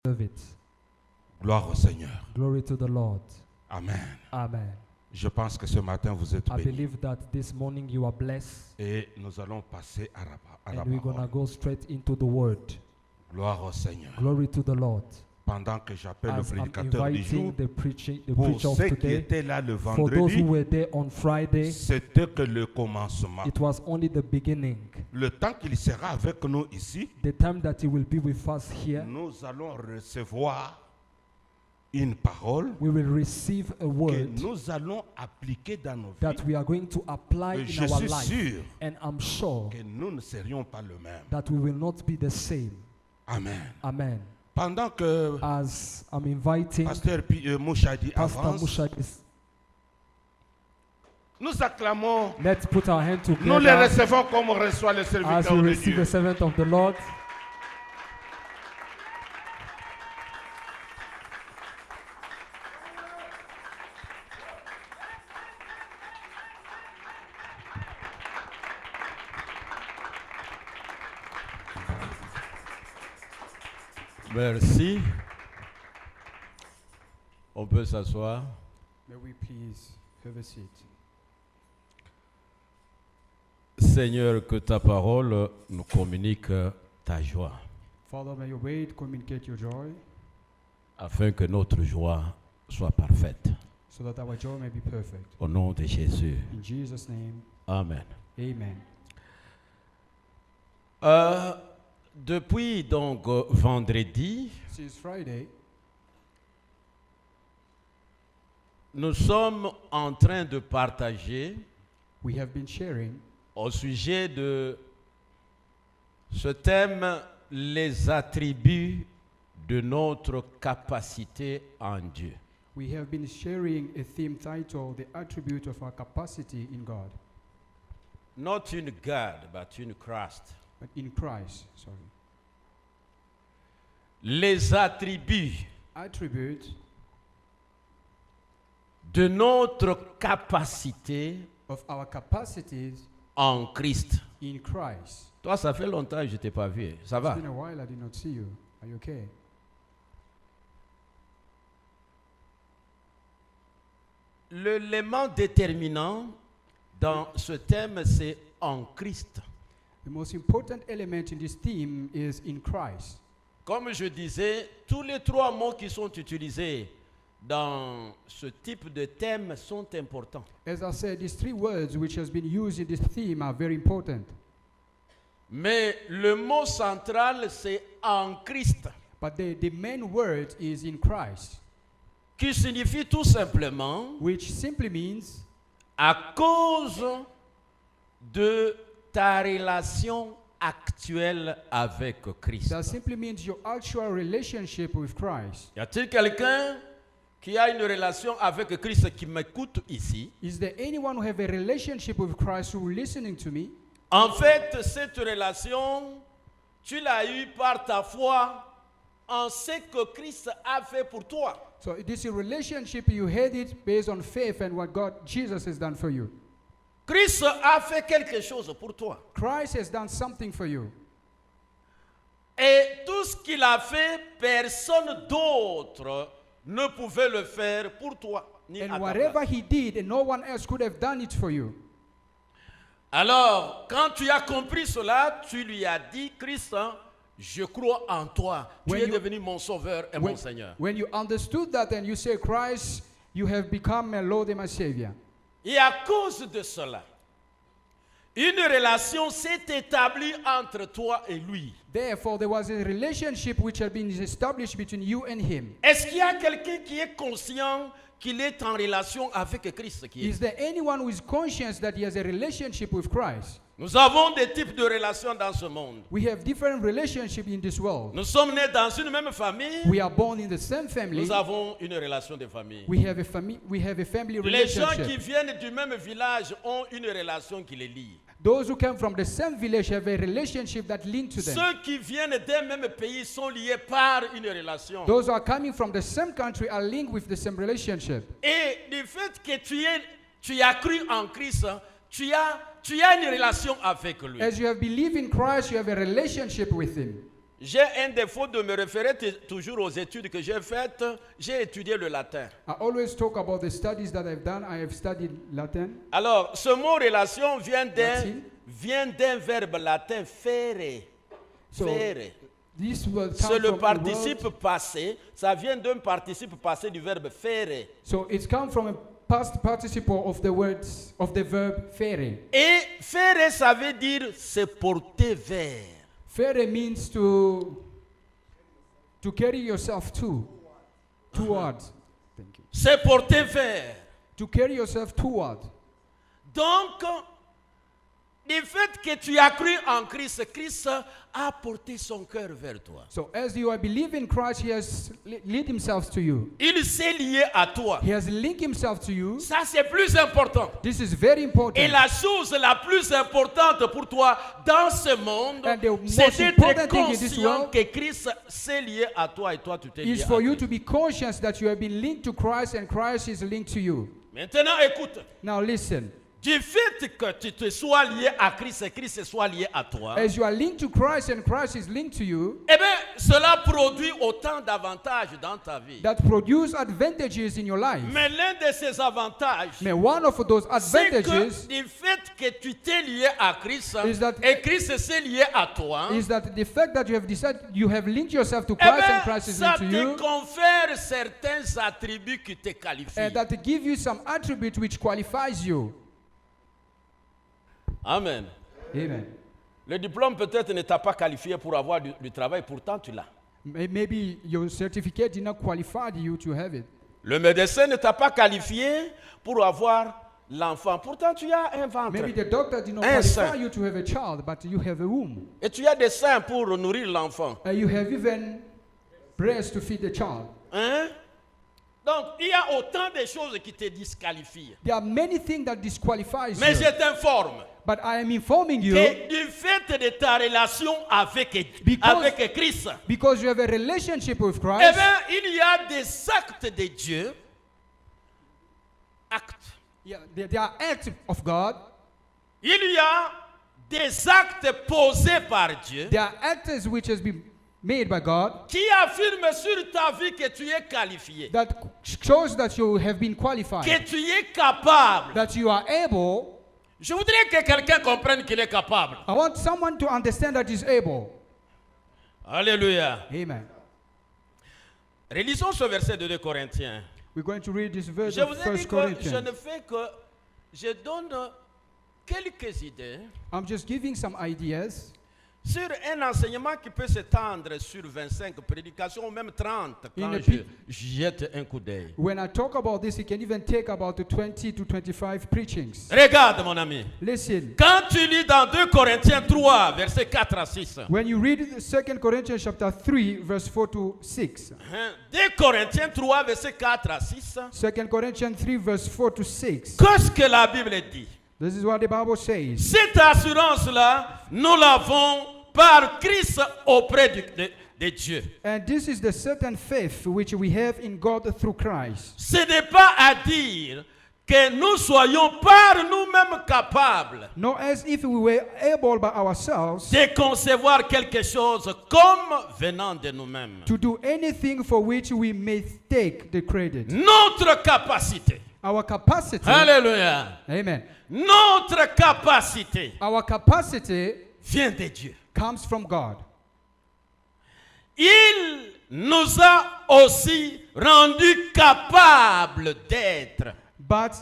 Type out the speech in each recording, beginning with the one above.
serve it. Gloire au Seigneur. Glory to the Lord. Amen. Amen. Je pense que ce matin vous êtes I bénis. believe that this morning you are blessed, Et nous allons passer à la and we're going to parole. go straight into the word. Gloire au Seigneur. Glory to the Lord. Pendant que j'appelle le As I'm prédicateur du jour, inviting the preacher pour of ceux qui today, étaient là le for those who vendredi, were there on Friday, c'était que le commencement. it was only the beginning. Le temps qu'il sera avec nous ici, The time that he will be with us here, nous allons recevoir une parole we will receive a que word nous allons appliquer dans nos that vies. we are going to apply Et in je our suis life. sûr And I'm sure que nous ne serions pas le même. that we will not be the same. Amen. Amen. Pendant que As I'm inviting Pasteur Mouchadi Pastor avance, Mushadis, nous acclamons, let's put our hands nous les together recevons comme on reçoit le as serviteur we de receive Dieu. the servant of the Lord. Merci. On peut s'asseoir. May we please have a seat. Seigneur, que ta parole nous communique ta joie, Father, may your word communicate your joy afin que notre joie soit parfaite. so that our joy may be perfect. Au nom de Jésus. In Jesus' name, Amen. amen. Depuis donc vendredi, Since Friday, nous sommes en train de partager we have been sharing au sujet de ce thème, les attributs de notre capacité en Dieu. We have been sharing a theme titled The Attribute of Our Capacity in God. Not in God, but in Christ. But in Christ, sorry. Les attributs Attribute de notre capacité of our capacities en Christ. in Christ. Toi, ça fait longtemps que je ne t'ai pas vu. Ça It's va? been a while I did not see you. Are you okay? L'élément déterminant dans ce thème, c'est en Christ. The most important element in this theme is in Christ. Comme je disais, tous les trois mots qui sont utilisés dans ce type de thème sont importants. As I said, these three words which has been used in this theme are very important. Mais le mot central, c'est en Christ, But the main word is in Christ, qui signifie tout simplement which simply means à cause de ta relation actuelle avec Christ. that simply means your actual relationship with Christ. Y a-t-il quelqu'un qui a une relation avec Christ qui m'écoute ici? Is there anyone who have a relationship with Christ who is listening to me? En fait, cette relation, tu l'as eue par ta foi en ce que Christ a fait pour toi. So this relationship, you had it based on faith and what Jesus has done for you. Christ a fait quelque chose pour toi. Christ has done something for you. Et tout ce qu'il a fait, personne d'autre ne pouvait le faire pour toi. Ni à And ta whatever place. he did, and no one else could have done it for you. Alors, quand tu as compris cela, tu lui as dit, Christ, je crois en toi. Tu When es you- devenu mon sauveur et mon Seigneur. When you understood that and you say, Christ, you have become my Lord and my Savior. Et à cause de cela, une relation s'est établie entre toi et lui. Therefore, there was a relationship which had been established between you and him. Est-ce qu'il y a quelqu'un qui est conscient qu'il est en relation avec Christ qui est? Is there anyone who is conscious that he has a relationship with Christ? Nous avons des types de relations dans ce monde. We have different relationships in this world. Nous sommes nés dans une même famille. We are born in the same family. Nous avons une relation de famille. We have a family Les gens qui relationship. viennent du même village ont une relation qui les lie. Those who come from the same village have a relationship that link to them. Ceux qui viennent d'un même pays sont liés par une relation. Those who are coming from the same country are linked with the same relationship. Et du fait que tu as cru en Christ, tu as une relation avec lui. As you have believed in Christ, you have a relationship with him. J'ai un défaut de me référer toujours aux études que j'ai faites. J'ai étudié le latin. I always talk about the studies that I've done. I have studied Latin. Alors, ce mot relation vient Latin. d'un verbe latin faire. So, Faire. this word C'est comes le from a participe word. passé. Ça vient d'un participe passé du verbe faire. So it's come from a past participle of the words of the verb faire. Et faire, ça veut dire se porter vers. Faire means to carry yourself toward. Thank you. Se porter vers. To carry yourself toward. Donc, du fait que tu as cru en Christ, Christ a porté son cœur vers toi. So as you are believing in Christ, He has led Himself to you. Il s'est lié à toi. He has linked Himself to you. Ça, c'est plus important. This is very important. Et la chose la plus importante pour toi dans ce monde, And the c'est most d'être important thing in this conscient world que Christ s'est lié à toi et toi tu t'es lié is à for you lui. to be conscious that you have been linked to Christ and Christ is linked to you. Maintenant, écoute. Now listen. Du fait que tu te sois lié à Christ et Christ soit lié à toi, As you are linked to Christ and Christ is linked to you, eh bien, cela produit autant d'avantages dans ta vie. that produce advantages in your life. Mais l'un de ces avantages, May one of those c'est que advantages du fait que tu t'es lié à Christ Is that- et Christ s'est lié à toi, is that the fact that you have decided you have linked yourself to eh Christ and bien, Christ is ça linked to te you, confère certains attributs qui te qualifient. and that give you some attribute which qualifies you. Amen. Amen. Le diplôme peut-être ne t'a pas qualifié pour avoir du travail, pourtant tu l'as. Maybe your certificate did not qualify you to have it. Le médecin ne t'a pas qualifié pour avoir l'enfant, pourtant tu as un ventre. Maybe the doctor did not Un qualify sein. you to have a child, but you have a womb. Et tu as des seins pour nourrir l'enfant. You have even breast to feed the child. Hein? Donc, il y a autant de choses qui te disqualifient. There are many things that disqualifies Mais you. je t'informe But I am informing you que du fait de ta relation avec Christ, because you have a relationship with eh Christ. bien, il y a des actes de Dieu. Actes. Yeah, there are acts of God. Il y a des actes posés par Dieu There are acts which has been made by God qui affirment sur ta vie que tu es qualifié, that shows that you have been qualified, que tu es capable. that you are able. Je voudrais que quelqu'un comprenne qu'il est capable. I want someone to understand that he's able. Alléluia. Amen. Relisons ce verset de 2 Corinthiens. We're going to read this verse Je of vous ai 1 dit que je Corinthians. ne fais que... Je donne quelques idées I'm just giving some ideas sur un enseignement qui peut s'étendre sur 25 prédications ou même 30 quand In a je jette un coup d'œil. When I talk about this, it can even take about 20 to 25 preachings. Regarde mon ami. Listen, Quand tu lis dans 2 Corinthiens 3, versets 4 à 6, when you read 2 Corinthians chapter 3, verse 4 to 6, 2 Corinthiens 3, versets 4 à 6, 2 Corinthians 3, verse 4 to 6, qu'est-ce que la Bible dit? this is what the Bible says. Cette assurance-là, nous l'avons par Christ auprès de Dieu. And this is the certain faith which we have in God through Christ. Ce n'est pas à dire que nous soyons par nous-mêmes capables Not as if we were able by ourselves de concevoir quelque chose comme venant de nous-mêmes. to do anything for which we may take the credit. Notre capacité, Our capacity, alléluia, amen. notre capacité Our capacity vient de Dieu. comes from God. Il nous a aussi rendus capables d'être. But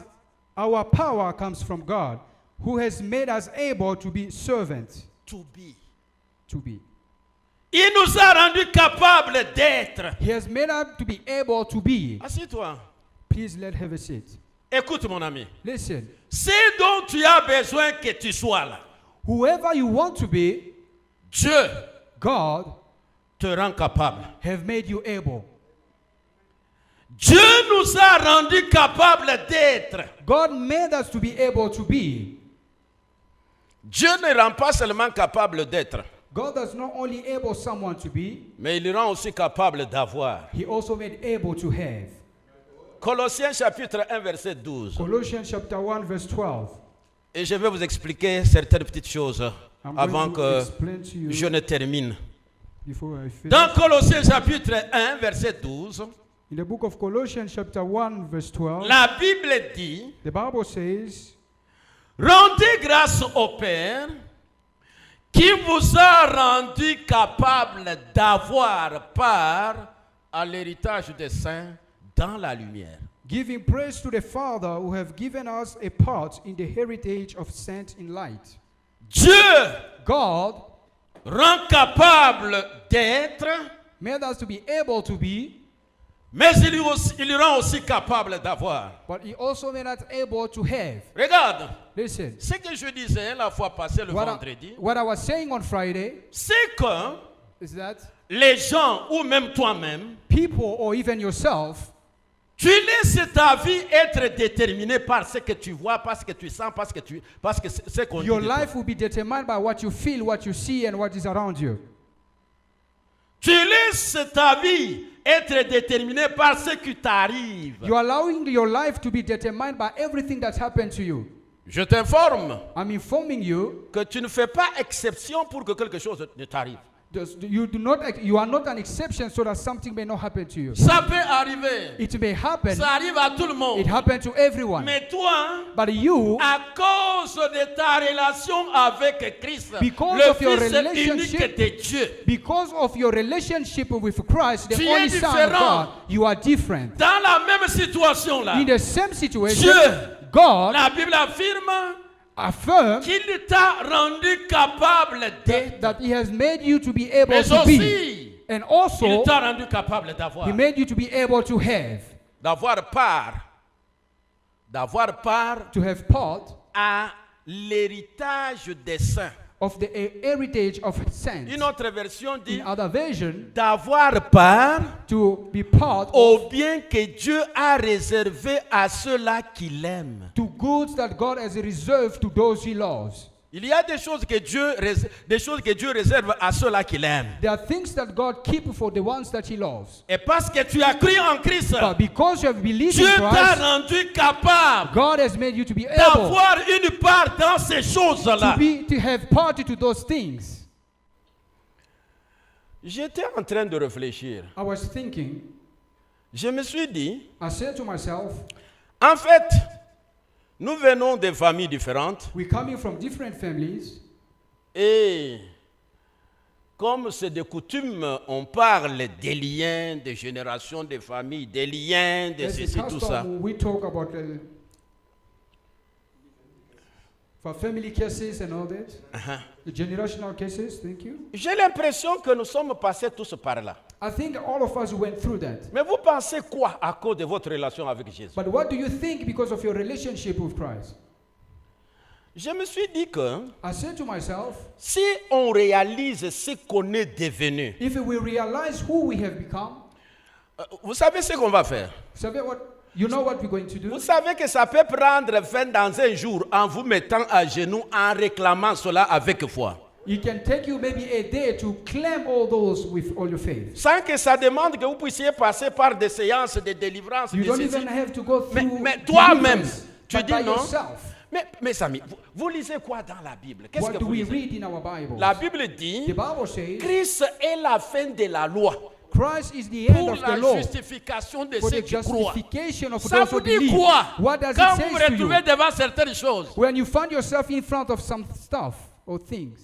our power comes from God, who has made us able to be servants. To be. To be. Il nous a rendus capables d'être. He has made us to be able to be. Assieds-toi. Please let have a seat. Écoute mon ami. Listen, C'est dont tu as besoin que tu sois là. whoever you want to be, Dieu God te rend capable. have made you able. Dieu nous a rendus capables d'être. God made us to be able to be. Dieu ne rend pas seulement capable d'être, God does not only able someone to be, mais il rend aussi capable d'avoir. He also made able to have. Colossiens chapitre 1 verset 12. Colossians chapter 1 verse 12. Et je vais vous expliquer certaines petites choses I'm avant going to que explain to you je ne termine. before I finish. Dans Colossiens chapitre 1, verset 12, In the book of Colossians chapter 1 verse 12, la Bible dit, the Bible says, rendez grâce au Père qui vous a rendu capable d'avoir part à l'héritage des saints dans la lumière. giving praise to the Father who have given us a part in the heritage of saints in light. Dieu God rend capable d'être, made us to be able to be, mais il rend aussi capable d'avoir. but he also made us able to have. Regarde, Listen, ce que je disais la fois passée, le vendredi, what I was saying on Friday c'est que is that les gens, ou même toi-même, people or even yourself, tu laisses ta vie être déterminée par ce que tu vois, par ce que tu sens, parce que c'est ce qu'on dit. your de toi. life will be determined by what you feel, what you see, and what is around you. Tu laisses ta vie être déterminée par ce qui t'arrive. You're allowing your life to be determined by everything that's happened to you. Je t'informe I'm informing you, que tu ne fais pas exception pour que quelque chose ne t'arrive. you are not an exception so that something may not happen to you. Ça peut arriver. It may happen. Ça arrive à tout le monde. It happened to everyone. Mais toi, But you, à cause de ta relation avec Christ, Because le of your Fils unique relationship- de Dieu, because of your relationship with Christ, the Tu only es Son of différent. God, you are different. dans la même situation là, In the same situation, Dieu, God la Bible affirme affirmed qu'il t'a rendu capable d'être, that He has made you to be able mais to be. aussi, And il also, t'a rendu capable d'avoir. He made you to be able to have D'avoir part part à l'héritage des saints. of the heritage of saints. Une autre version dit In other version, d'avoir part to be part au bien que Dieu a réservé à ceux-là qui l'aiment. to goods that God has reserved to those He loves. Il y a des choses que Dieu réserve à ceux-là qui l'aiment. There are things that God keeps for the ones that He loves. Et parce que tu as cru en Christ, But because you have believed Dieu in t'a Christ, rendu capable God has made you to be able d'avoir une part dans ces choses-là. to have part to those things. J'étais en train de réfléchir. I was thinking, Je me suis dit, I said to myself, en fait, nous venons de familles différentes we're coming from different families, et comme c'est de coutume, on parle des liens, des générations, des familles, des liens, de as ceci, a tout ça. custom, we talk about for family cases and all that, the generational cases. Thank you. J'ai l'impression que nous sommes passés tous par là. I think all of us went through that. Mais vous pensez quoi à cause de votre relation avec Jésus? But what do you think because of your relationship with Christ? Je me suis dit que I said to myself, si on réalise ce qu'on est devenu, if we realize who we have become, vous savez ce qu'on va faire? you know what we're going to do? Vous savez que ça peut prendre fin dans un jour en vous mettant à genoux, en réclamant cela avec foi. It can take you maybe a day to claim all those with all your faith. Sans que ça demande que vous puissiez passer par des séances de délivrance. You de don't ceci. even have to go through Mais toi-même, deliverance, tu but dis by non. yourself. Mais mes amis, vous lisez quoi dans la Bible? Qu'est-ce What que do vous we lisez? read in our Bible? La Bible The dit, Bible says Christ est la fin de la loi Christ is the end pour of the la law justification de for ceux the qui croient. justification of Ça those vous who dit believe. quoi? What does Quand it vous vous say to retrouvez you devant certaines choses, when you find yourself in front of some stuff or things?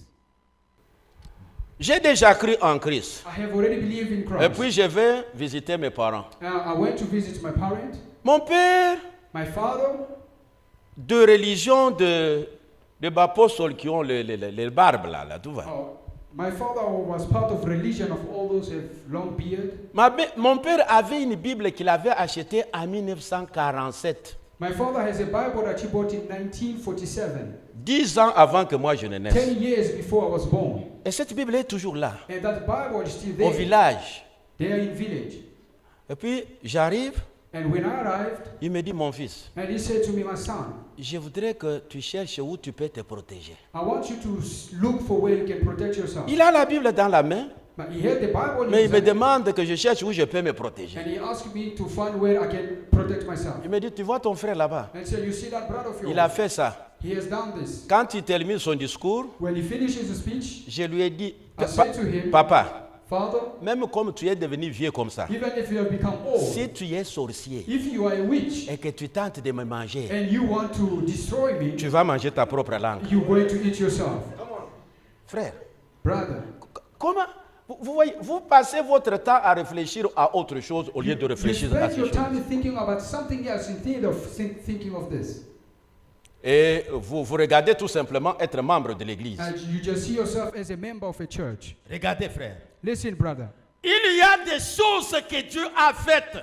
j'ai déjà cru en Christ. I have already believed in Et Christ. puis je vais visiter mes parents. I went to visit my parents, Mon père, my father, de religion de apôtres qui ont les barbes là, tout va. my father was part of religion of all those who have long beard. Mon père avait une Bible qu'il avait achetée en 1947, My father has a Bible that he bought in 1947, 10 ans avant que moi je ne naisse. 10 years before I was born. Et cette Bible est toujours là, And that Bible is still au there. village. They are in village. Et puis j'arrive, And when I arrived, il me dit, mon fils, and he said to me, my son, je voudrais que tu cherches où tu peux te protéger. I want you to look for where you can protect yourself. Il a la Bible dans la main, But he had the Bible in mais his il me hand, demande que je cherche où je peux me protéger. and he asked me to find where I can protect myself. Il me dit, tu vois ton frère là-bas, And so you see that brother of yours, il a fait ça. he has done this. Quand il termine son discours, When he finishes the speech, je lui ai dit, I said to him, papa, Father, même comme tu es devenu vieux comme ça, even if you have become old, si tu es sorcier if you are a witch et que tu tentes de me manger, and you want to destroy me, tu vas manger ta propre langue. you're going to eat yourself. Frère, Brother, comment vous voyez, vous passez votre temps à réfléchir à autre chose au lieu de you réfléchir à spend ces your choses. time thinking about something else instead of thinking of this. Et vous regardez tout simplement être membre de l'église. And you just see yourself as a member of a church. Regardez, frère. Listen, brother. Il y a des choses que Dieu a faites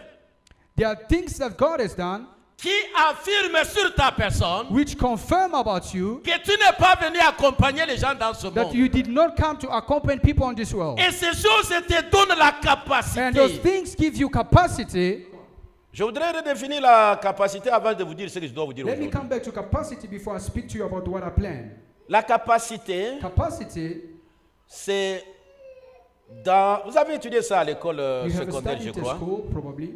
There are things that God has done qui affirment sur ta personne which confirm about you que tu n'es pas venu accompagner les gens dans ce that monde. you did not come to accompany people on this world. Et ces choses te donnent la And those capacité. things give you capacity. Je voudrais redéfinir la capacité avant de vous dire ce que je dois vous dire Let me aujourd'hui. come back to capacity before I speak to you about what I plan. La capacité, Capacity, c'est dans... Vous avez étudié ça à l'école you have secondaire, je studied at crois. school, probably.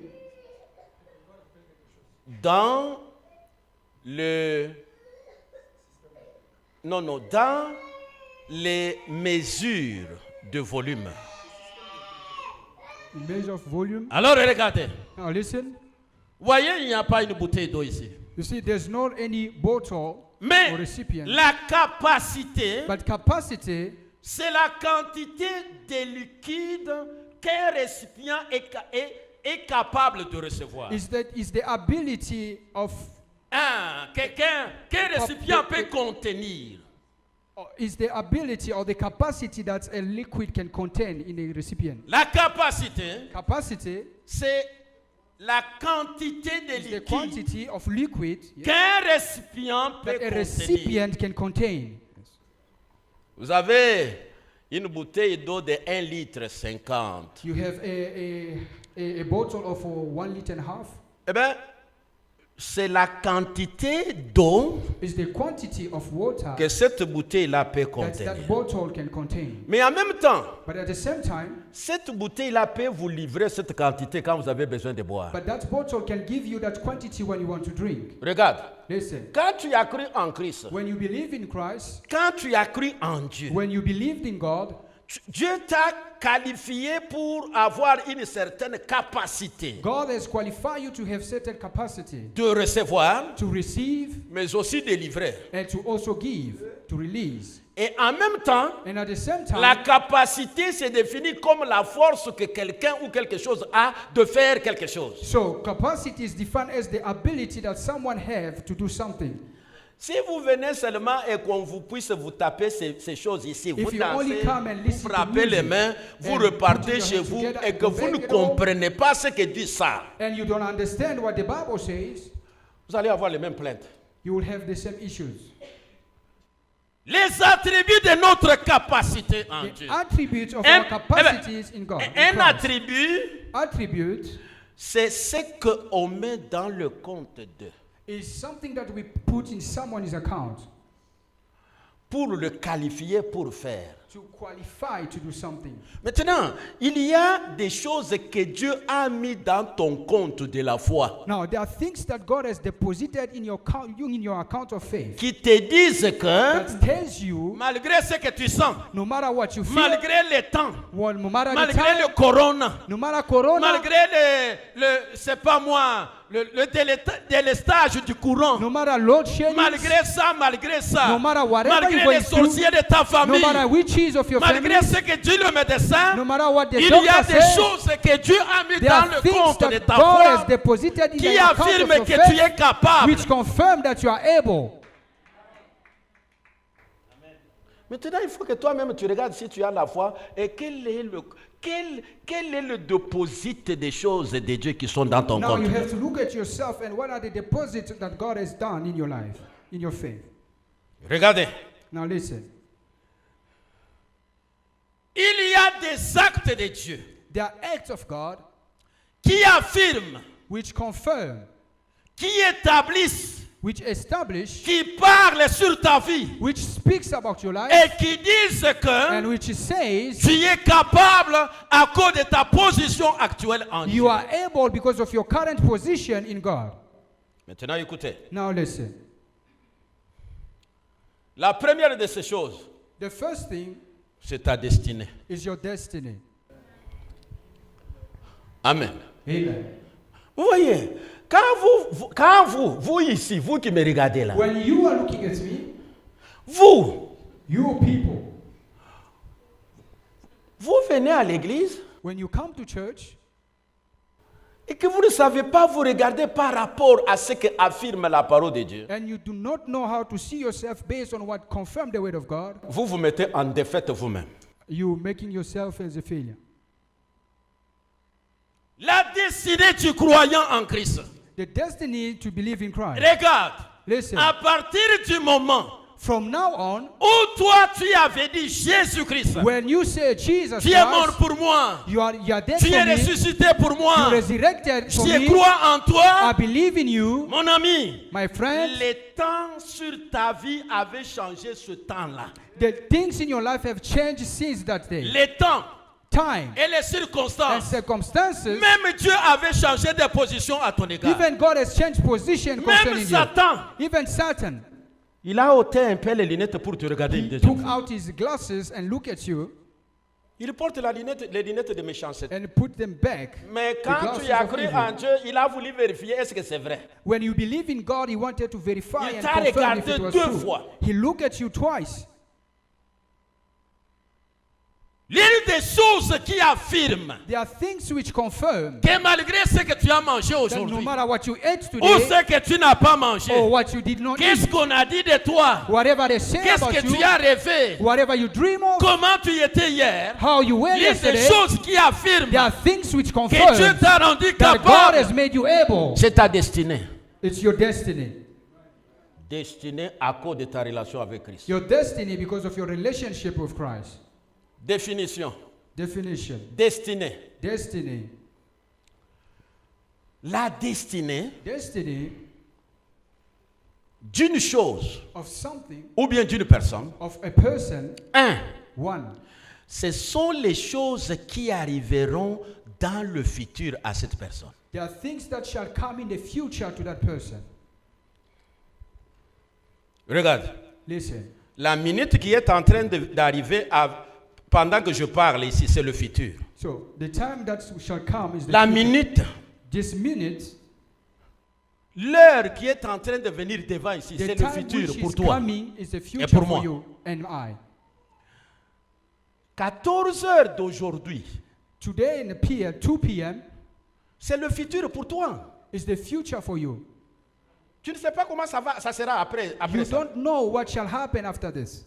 Dans le... Non, dans les mesures de volume. Measure of volume. Alors regardez. Now listen. Voyez, il n'y a pas une bouteille d'eau ici. You see, there's not any bottle or Mais recipient. la capacité, But capacity c'est la quantité de liquide qu'un récipient est capable de recevoir. is the ability of Qu'un récipient peut contenir. is the ability or the capacity that a liquid can contain in a recipient. La capacité, Capacity c'est la quantité de is the liquide quantity of liquid qu'un récipient peut that a contenir. recipient can contain. Vous avez une bouteille d'eau de 1 litre 50. You have a bottle of 1 liter and a half. Eh bien, c'est la quantité d'eau Is the quantity of water que cette bouteille-là peut that contenir. bottle can contain. Mais en même temps, But at the same time, cette bouteille-là peut vous livrer cette quantité quand vous avez besoin de boire. but that bottle can give you that quantity when you want to drink. Regarde, Listen, quand tu as cru en Christ, when you believe in Christ, quand tu as cru en Dieu, when you believed in God, Dieu t'a qualifié pour avoir une certaine capacité God has qualified you to have certain capacity de recevoir, to receive mais aussi de livrer. and to also give, to release. Et en même temps, And at the same time, la capacité se définit comme la force que quelqu'un ou quelque chose a de faire quelque chose. so capacity is defined as the ability that someone have to do something. Si vous venez seulement et qu'on vous puisse vous taper ces choses ici, vous you only dansez, come and vous listen to frappez les music mains, vous and repartez put your chez hands vous together et and que vous ne back it all, comprenez pas ce que dit ça, and you don't understand what the Bible says, vous allez avoir les mêmes plaintes. you will have the same issues. Les attributs de notre capacité en The Dieu. attributes of Un- our capacities in God. in Un Christ. attribut, Attribute c'est ce qu'on met dans le compte de is something that we put in someone's account pour le qualifier pour faire. to qualify to do something. Maintenant, il y a des choses que Dieu a mis dans ton compte de la foi Now, there are things that God has deposited in your account of faith qui te disent que that tells you, malgré ce que tu sens, no matter what you feel, malgré le temps, no matter the malgré time, le corona, no matter corona, malgré c'est pas moi, le délestage du courant, no matter load shedding, malgré ça, no matter whatever malgré you're les going through, sorciers de ta no famille, matter witches of your family, malgré ce que dit le médecin, no matter what the il y a doctor des says, choses que Dieu a mis there dans are le things compte de that ta God has foi deposited in qui the account affirme of your que tu es faith, capable. which confirm that you are able. Maintenant, il faut que toi-même tu regardes si tu as la foi et quel est le déposit des choses de Dieu qui sont dans ton Now compte. you have to look at yourself and what are the deposits that God has done in your life, in your faith. Regardez. Now listen, Il y a des actes de Dieu there are acts of God qui affirment, which confirm, qui établissent, which establish, qui parlent sur ta vie which speaks about your life, et qui disent que and which says tu es capable à cause de ta position actuelle en Dieu. you are able because of your current position in God. Maintenant, écoutez. Now listen, La première de ces choses, the first thing c'est ta destinée. is your destiny. Amen. Amen. Vous voyez, quand vous ici, vous qui me regardez là, When you are looking at me, vous people, venez à l'église when you come to church et que vous ne savez pas vous regarder par rapport à ce que affirme la parole de Dieu, and you do not know how to see yourself based on what confirms the word of God, vous vous mettez en défaite vous-même. you making yourself as a failure. La destinée du croyant en Christ. The destiny to believe in Christ. Regarde, Listen, à partir du moment from now on, où toi tu avais dit Jésus-Christ, when you say Jesus tu es mort Christ, pour moi, you are dead tu for es me, ressuscité pour you moi, resurrected for je me, crois en I toi, believe in you, mon ami. my friend. Les temps sur ta vie avaient changé ce temps-là. The things in your life have changed since that day. Les temps Time et les and circonstances. circumstances, Même Dieu avait changé de position à ton égard. even God has changed position Même concerning you. Satan, Even Satan, il a ôté un peu les lunettes pour te regarder une he deuxième took fois. out his glasses and looked at you Il porte les lunettes de méchanceté. and put them back. Mais The quand glasses tu as of cru evil. en Dieu, il a voulu vérifier est-ce que c'est vrai. When you believe in God, he wanted to verify Il and t'a confirm if regardé it was deux true. fois. He looked at you twice. L'une des choses qui affirme There are things which confirm que malgré ce que tu as mangé that no aujourd'hui, matter what you ate ou today ce que tu n'as pas mangé, or what you did not qu'est-ce eat, qu'on a dit de toi, whatever they say qu'est-ce about que you, tu as rêvé, whatever you dream of, comment tu étais hier, how you were l'une des yesterday, choses qui affirment there are things which que Dieu confirm t'a rendu that God has capable, made you able. c'est ta destinée. It's your destiny. Destinée à cause de ta relation avec Christ. Your destiny because of your relationship with Christ. Définition. Definition. Destinée. Destiny. La destinée Destiny d'une chose of something, ou bien d'une personne. of a person, one. Ce sont les choses qui arriveront dans le futur à cette personne. There are things that shall come in the future to that person. Regarde, Listen. la minute qui est en train d'arriver pendant que je parle ici, c'est le futur. So the time that shall come is the La future. minute, This minute, l'heure qui est en train de venir devant ici, the c'est le time futur which pour is toi. coming is the future pour for moi. you and I. 14 heures d'aujourd'hui, Today in the PM, 2 p.m. c'est le futur pour toi. is the future for you. Tu ne sais pas comment ça sera après You ça. don't know what shall happen after this.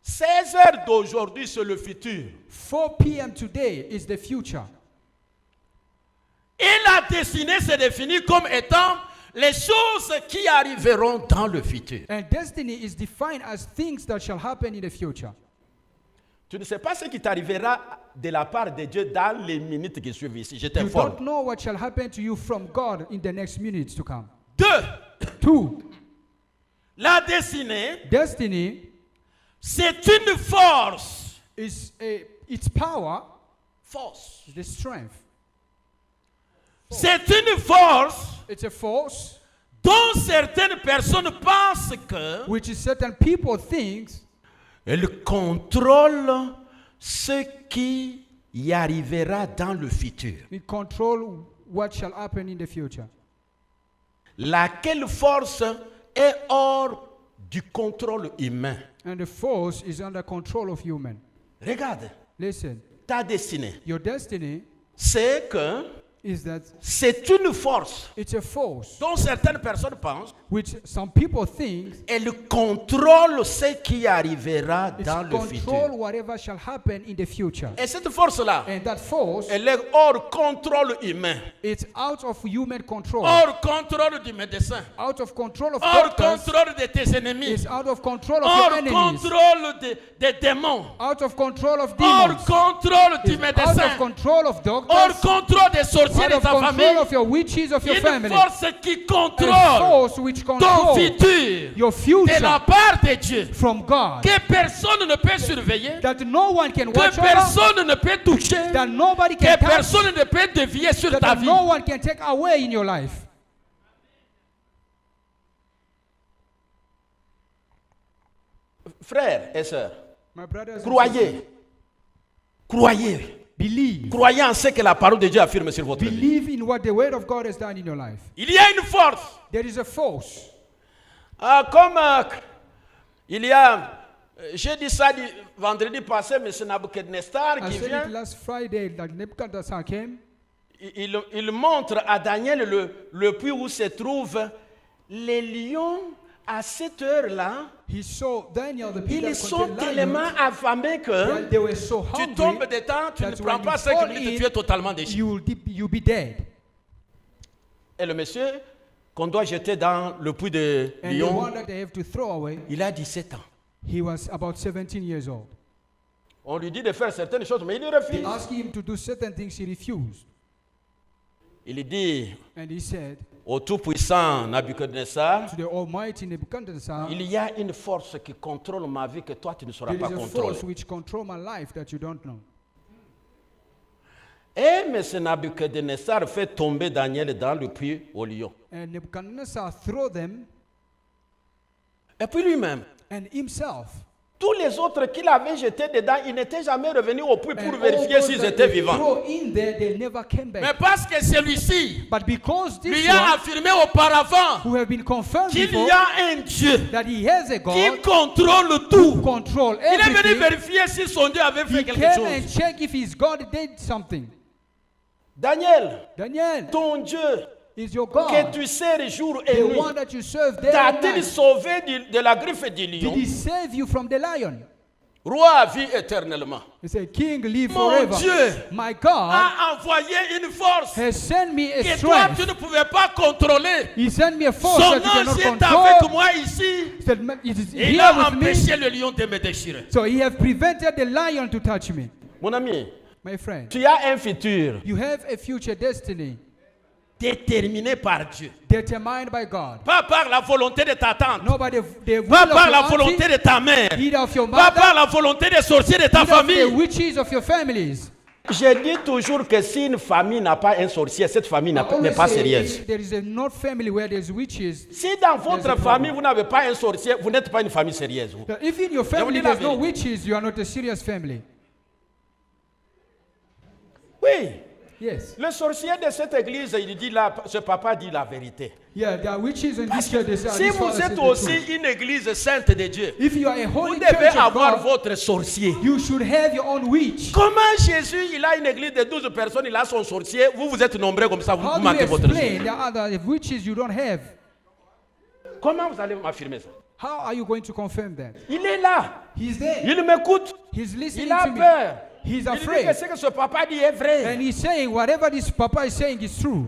16 heures d'aujourd'hui, c'est le futur. 4 p.m. today is the future. Et la destinée se définit comme étant les choses qui arriveront dans le futur. And destiny is defined as things that shall happen in the future. Tu ne sais pas ce qui t'arrivera de la part de Dieu dans les minutes qui suivent ici. Je You t'informe. don't know what shall happen to you from God in the next minutes to come. 2. 2. La destinée, Destiny c'est une force. is its power, Force. the strength. C'est une force It's a force dont certaines personnes pensent que which is certain people think elle contrôle ce qui y arrivera dans le futur. it control what shall happen in the future. Laquelle force est hors du contrôle humain. And the force is under control of human. Regarde, Listen, ta destinée, your destiny c'est que is that c'est une force it's a force dont certaines personnes pensent which some people think elle contrôle ce qui arrivera it dans le control futur. whatever shall happen in the future. Et cette force-là, And that force, elle est hors contrôle humain, it's out of human control, hors contrôle du médecin, out of control of hors doctors, contrôle de tes ennemis, it's out of control of hors your enemies, contrôle des démons, out of control of hors demons, contrôle du it's out médecin, of control of hors doctors, contrôle des sorciers out de of ta famille. control of your witches of your Une family. force qui A contrôle force which ton controls futur your de la future part de Dieu, from God, que personne ne peut surveiller, that no one can que watch over, personne ne peut toucher, that nobody que can touch, personne ne peut dévier sur ta that vie. no one can take away in your life. Frères et sœurs, My brothers and sisters, croyez, croyez, Believe. Croyez en ce que la parole de Dieu affirme sur votre vie. Believe in what the word of God has done in your life. Il y a une force. There is a force. Comme il y a, j'ai dit ça vendredi passé, mais c'est Nabucodonosor I qui said vient. it last Friday that Nebuchadnezzar came. Il montre à Daniel le puits où se trouvent les lions à cette heure-là. He saw Daniel, the people Ils that sont contained tellement lions, affamés que that they were so tu hungry tombes dedans, tu ne that prends when pas you 5 fall minutes, in, tu es totalement déchiré. you'll be dead. Et le monsieur qu'on doit jeter dans le puits de And the lions, one that they have to throw away, il a 17 ans. he was about 17 years old. On lui dit de faire certaines choses, mais il They refuse. asked him to do certain things, he refused. Il dit And he said au tout-puissant Nabucodonosor, to the Almighty Nebuchadnezzar, il y a une force qui contrôle ma vie que toi tu ne sauras there pas is a contrôler. force which control my life that you don't know. Et M. Nabucodonosor fait tomber Daniel dans le puits au lion. And Nebuchadnezzar threw them, Et puis lui-même, and himself, tous les autres qu'il avait jetés dedans, ils n'étaient jamais revenus au puits pour and vérifier all those s'ils that étaient they vivants. throw in there, they never came Mais back. parce que celui-ci But because this lui a one, affirmé auparavant who have been confirmed qu'il before y a un Dieu that he has a qui God contrôle who tout. control Il est venu everything, vérifier si son Dieu avait fait he quelque came and chose. checked if his God did something. Daniel, Daniel ton Dieu is your que God, tu sers jour et the nuit, one that you serve day and t'a-t-il night. sauvé de la griffe du Did lion? he save you from the lion? Roi, vis éternellement. He said, King, live Mon forever. Dieu My God a envoyé une force has sent me a que toi tu strength. ne pouvais pas contrôler. He sent me a force Son that you cannot ange est avec control. moi ici. He said, "It is Et il here a with me." empêché le lion de me déchirer. So he have prevented the lion to touch me. Mon ami, My friend, tu as un futur you have a future destiny déterminé par Dieu. determined by God. Pas par la volonté de ta tante. Nobody, the will Pas of par your la auntie, volonté de ta mère. either of your Pas mother, par la volonté des sorciers de ta either of the famille. witches of your families. Je dis toujours que si une famille n'a pas un sorcier, cette famille I n'est always pas say, sérieuse. if there is a not family where there's witches. Si dans votre There's a famille problem. vous n'avez pas un sorcier, vous n'êtes pas une famille sérieuse. vous. That if in your vous family dis la there's no vérité. witches, you are not a serious family. Oui. Yes. Le sorcier de cette église, il dit là, ce papa dit la vérité. Yeah, there are witches in this church. They say, Si "This vous father says êtes the aussi truth." une église sainte de Dieu, If you are a vous holy devez church of avoir God, votre sorcier. you should have your own witch. Comment Jésus, il a une église de 12 personnes, il a son sorcier, vous êtes nombreux comme ça, vous How do you manquez votre explain sorcier. the other witches you don't have? Comment vous allez m'affirmer ça? How are you going to confirm that? Il est là, He's there. il m'écoute, He's listening il a to me. peur. He's Il dit que afraid. ce que ce papa dit est vrai. And he's saying whatever this papa is saying is true.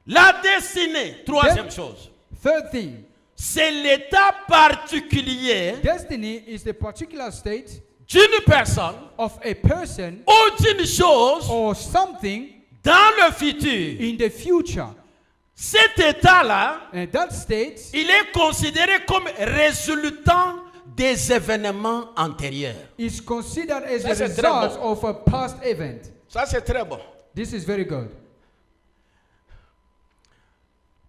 La destinée, troisième chose, Third thing, c'est l'état particulier destiny is the particular state d'une personne of a person ou d'une chose or something dans le futur. in the future. Cet état-là, And that state il est considéré comme résultant des événements antérieurs. is considered as Ça, a c'est très result bon. of a past event. Ça, c'est très bon. This is very good.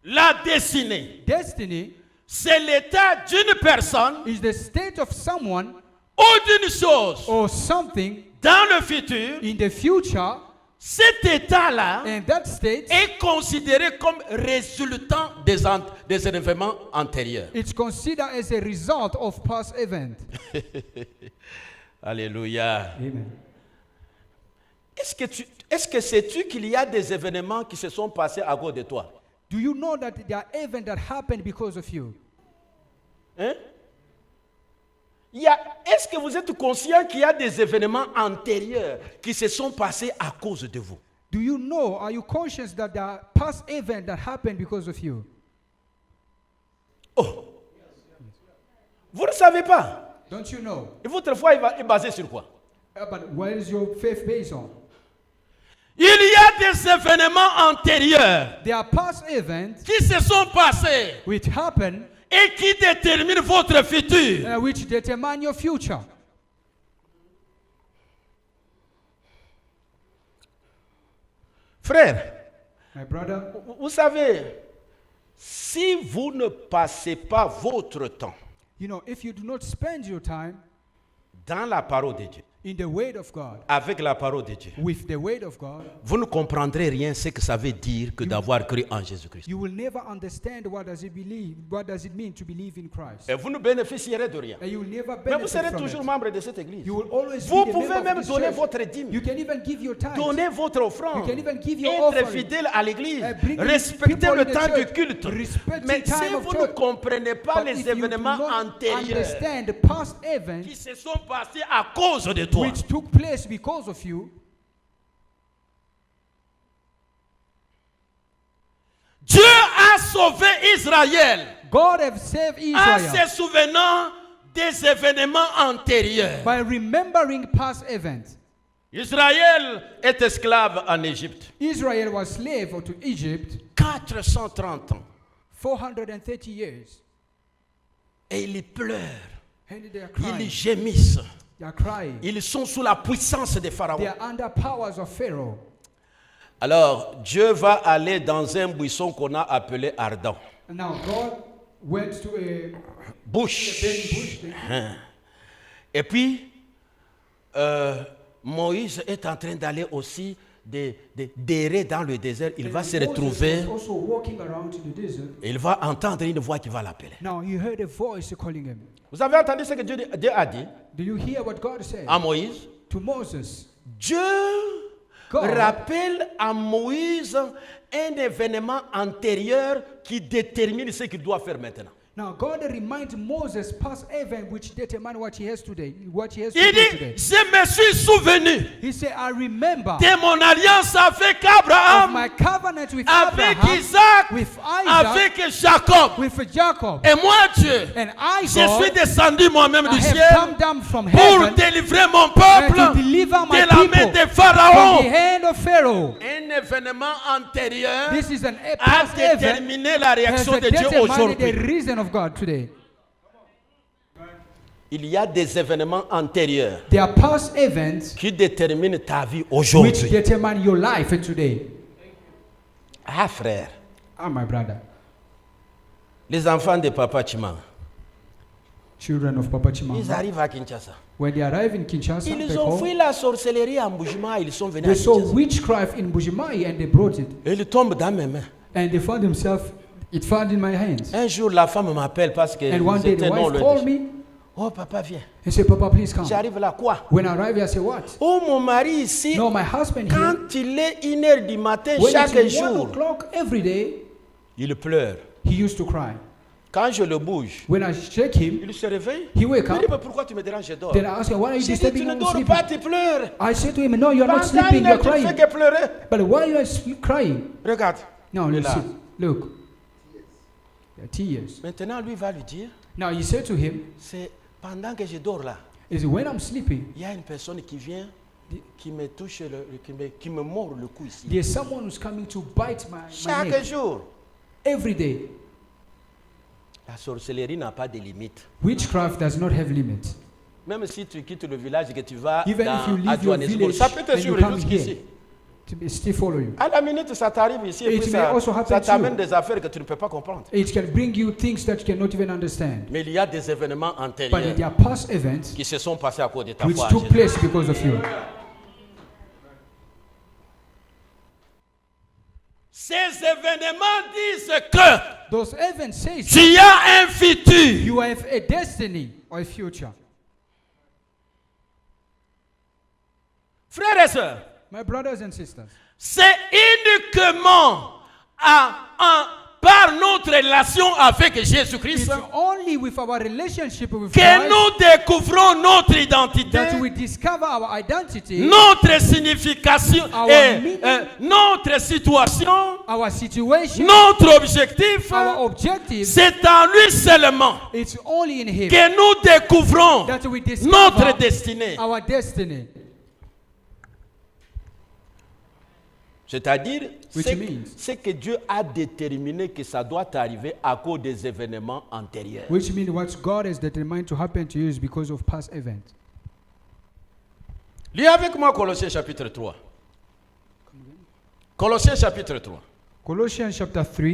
La destinée, Destiny c'est l'état d'une personne is the state of someone ou d'une chose or something dans le futur. in the future, Cet état-là and that state est considéré comme résultant des événements antérieurs. it's considered as a result of past event. Alléluia. Amen. Est-ce que sais-tu qu'il y a des événements qui se sont passés à cause de toi? Do you know that there are events that happened because of you? Hein? Est-ce que vous êtes conscient qu'il y a des événements antérieurs qui se sont passés à cause de vous? Do you know, are you conscious that there are past events that happened because of you? Oh! Vous ne savez pas. Don't you know? Et votre foi est basée sur quoi? But what is your faith based on? Il y a des événements antérieurs There are past events qui se sont passés which happen et qui déterminent votre futur. which determine your future. Frère, My brother, vous savez, si vous ne passez pas votre temps you know, if you do not spend your time dans la parole de Dieu, in the word of God, avec la parole de Dieu, with the word of God, vous ne comprendrez rien ce que ça veut dire que d'avoir cru en Jésus-Christ. you will never understand what does it mean to believe in Christ. Et vous ne bénéficierez de rien. And you will never Mais vous benefit serez from toujours it. membre de cette église. You will always Vous be the pouvez member même of this donner church. votre dîme, You can even give your tithe. donner votre offrande, You can even give your être offering. fidèle à l'église, Bring respecter people le in the temps de church. culte. Respect Mais the time si of vous ne church. comprenez pas But les if you do événements not antérieurs understand the past events qui se sont passés à cause de toi, which took place because of you, Dieu a sauvé Israël God have saved en Israel se souvenant des événements antérieurs. by remembering past events. Israël est esclave en Égypte. Israel was slave to Egypt 430 ans. 430 years. Et ils pleurent, And they are ils crying. gémissent. They are crying. Ils sont sous la puissance des They pharaons. are under powers of Pharaoh. Alors, Dieu va aller dans un buisson qu'on a appelé ardent. And now God went to a Bush. bush. Et puis, Moïse est en train d'aller aussi d'errer dans le désert. Il va se retrouver, Also walking around in the desert. et il va entendre une voix qui va l'appeler. Now he heard a voice calling him. Vous avez entendu ce que Dieu a dit Do you hear what God said à Moïse? to Moses? Dieu God rappelle à Moïse un événement antérieur qui détermine ce qu'il doit faire maintenant. Now God reminds Moses past event which determine what he has today, what he has to Il do dit, today. je me suis souvenu He said, I remember de mon alliance avec of Abraham, my covenant with avec Abraham, Isaac, with Isaac, avec Jacob. with Jacob. Et moi, Dieu, And I, je suis God, descendu moi-même I du have ciel come down from pour heaven délivrer mon and peuple to deliver my de la main people des from pharaons. the hand of Pharaoh. Un événement antérieur This is an a past event déterminé la has réaction de Dieu determined the aujourd'hui. reason of God today. Il y a des événements antérieurs There are past events qui déterminent ta vie which aujourd'hui. determine your life today. Ah frère, Ah, my brother, les enfants de Papa Chima, children of Papa ils Chimamba, arrivent à Kinshasa. when they arrive in Kinshasa, Ils back ont home, fui la sorcellerie à Mboujima, ils sont venus they à saw Kinshasa. witchcraft in Bujimai and they brought it. Et ils tombent dans mes mains. And they found themselves, it found in my hands. Un jour, la femme m'appelle parce que And one day the c'était non wife loin de called chez- me Oh papa, viens. and said, Papa, please come. J'arrive là, quoi? When I arrived, I said, what? Oh mon mari ici, No, my husband here, quand il est 1h du matin, when chaque it's 1 jour, o'clock every day, il pleure. he used to cry. Quand je le bouge, When I shake him, il se réveille. he wake Il up. dit, mais pourquoi tu me déranges, je dors. Then I ask him, why are you J'ai dit, disturbing tu me ne when dors I'm pas, sleeping? tu pleures. I said to him, no, you're not Pendant sleeping, une you're heure, tu ne fais crying. que pleurer. But why are you crying? Regarde. No, Il est you là. see, look. There are tears. Maintenant, lui va lui dire, Now he said to him, c'est pendant que je dors là, is when I'm sleeping, il y a une personne qui vient, qui me touche, qui me mord le cou ici. there's someone who's coming to bite my Chaque neck jour. every day. La sorcellerie n'a pas de limite. Witchcraft does not have limit. Même si tu quittes le village et que tu vas Even if you à leave your Johannesburg, village ça peut te and you suivre come jusqu'ici. here, to still follow you. À la minute, ça t'arrive ici et It puis may also ça happen to t'amène you. des affaires que tu ne peux pas comprendre. It can bring you things that you cannot even understand. Mais il y a des événements But antérieurs there are past events qui se sont passés à cause de ta which foi. en took Jésus. place because of you. Ces événements disent que Those events say tu as un futur. you have a destiny or a future. Frères et sœurs, My brothers and sisters, c'est uniquement par notre relation avec Jésus-Christ it's only with our relationship with que Christ nous découvrons notre identité, that we discover our identity, notre signification Our et meaning. notre situation, our situation, notre objectif. our objective. C'est en lui seulement It's only in Him que nous découvrons that we notre discover destinée. our destiny. C'est-à-dire, Which means- c'est que Dieu a déterminé que ça doit arriver à cause des événements antérieurs. Which means what God has determined to happen to you is because of past events. Lis avec moi Colossiens chapitre 3. Colossiens chapitre 3. Colossians chapter 3,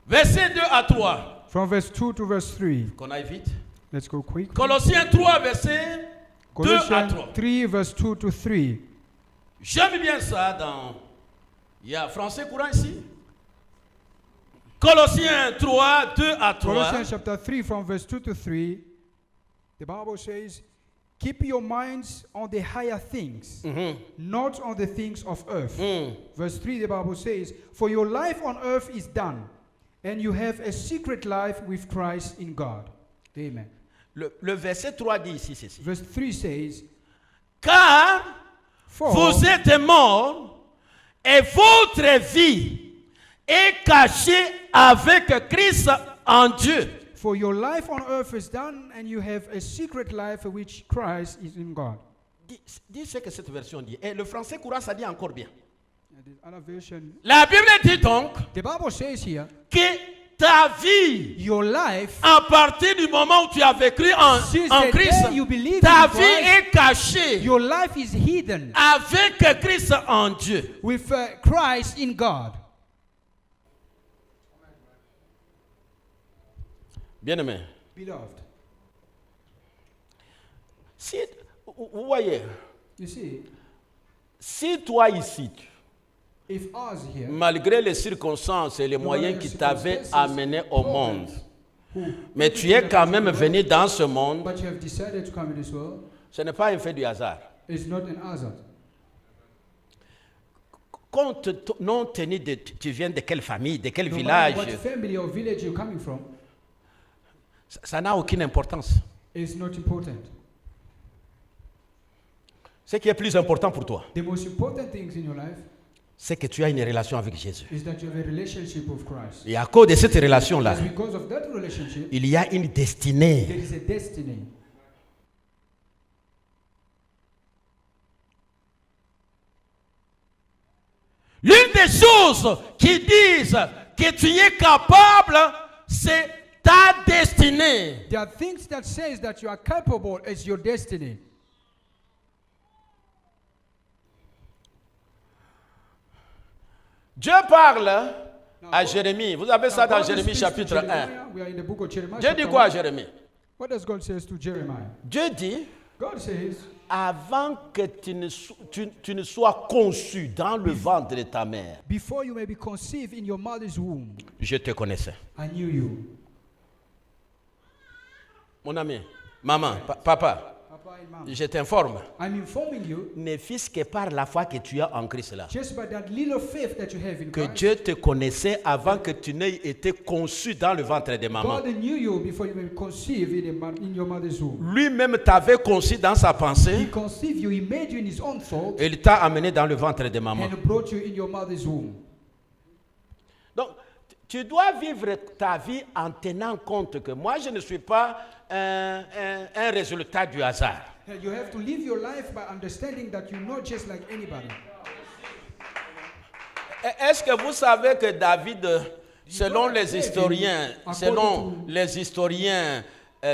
Versets 2 à 3. From verse 2 to verse 3. Qu'on aille vite. Let's go quick. Colossiens 3, verset 2 à 3. Colossians 3, verse 2 to 3. J'aime bien ça dans... Il y a français courant ici. Colossiens 3, 2 à 3. Colossians chapter 3, from verse 2 to 3. The Bible says, keep your minds on the higher things, not on the things of earth. Verse 3, the Bible says, for your life on earth is done, and you have a secret life with Christ in God. Amen. Le verset 3 dit ici ceci. Verse 3 says, Car for vous êtes morts et votre vie est cachée avec Christ en Dieu. For your life on earth is done, and you have a secret life which Christ is in God. Dis ce que cette version dit. Et le français courant, ça dit encore bien. And the other version, La Bible dit donc the Bible says here, que ta vie, your life, à partir du moment où tu as vécu en the Christ, day you believe ta in vie Christ, est cachée your life is hidden avec Christ en Dieu. with Christ in God. Bien-aimé, Beloved, si, vous voyez, you see, si toi ici, if us here, malgré les circonstances et les moyens qui t'avaient amené au monde, who, mais tu es quand même venu dans ce monde, but you have decided to come in this world, ce n'est pas un fait du hasard. is not an hazard. Compte non tenu de tu viens de quelle famille, de quel No village, matter what family or village you're coming from, ça n'a aucune importance. is not important. Ce qui est plus important pour toi, The most important things in your life c'est que tu as une relation avec Jésus. is that you have a relationship with Christ. Et à cause de cette relation-là, It's because of that relationship, il y a une destinée. there is a destiny. L'une des choses qui disent que tu es capable, c'est ta destinée. There are things that says that you are capable as your destiny. Dieu parle à Jérémie. Vous avez ça Now, dans God Jérémie speaks to chapitre 1. Jeremiah. We are in the book of Jeremiah. Dieu dit chapter quoi à 1. Jérémie? What does God say to Jeremiah? Dieu dit, God says, avant que tu ne sois conçu dans le ventre de ta mère, before you may be conceived in your mother's womb, je te connaissais. I knew you. Mon ami, maman, papa, Papa and Mom, je t'informe. I'm informing you, Ne fût-ce que par la foi que tu as en Christ là, just by that little faith that you have in que Christ, Dieu te connaissait avant que tu n'aies été conçu dans le ventre de maman. God knew you before you were conceived in your mother's womb. Lui-même t'avait conçu dans sa He pensée conceived you, He made you in His own thought, et il t'a amené dans le ventre de maman. and brought you in your mother's womb. Donc, tu dois vivre ta vie en tenant compte que moi, je ne suis pas un résultat du hasard. And you have to live your life by understanding that you're not just like anybody. Est-ce que vous savez que David, selon les historiens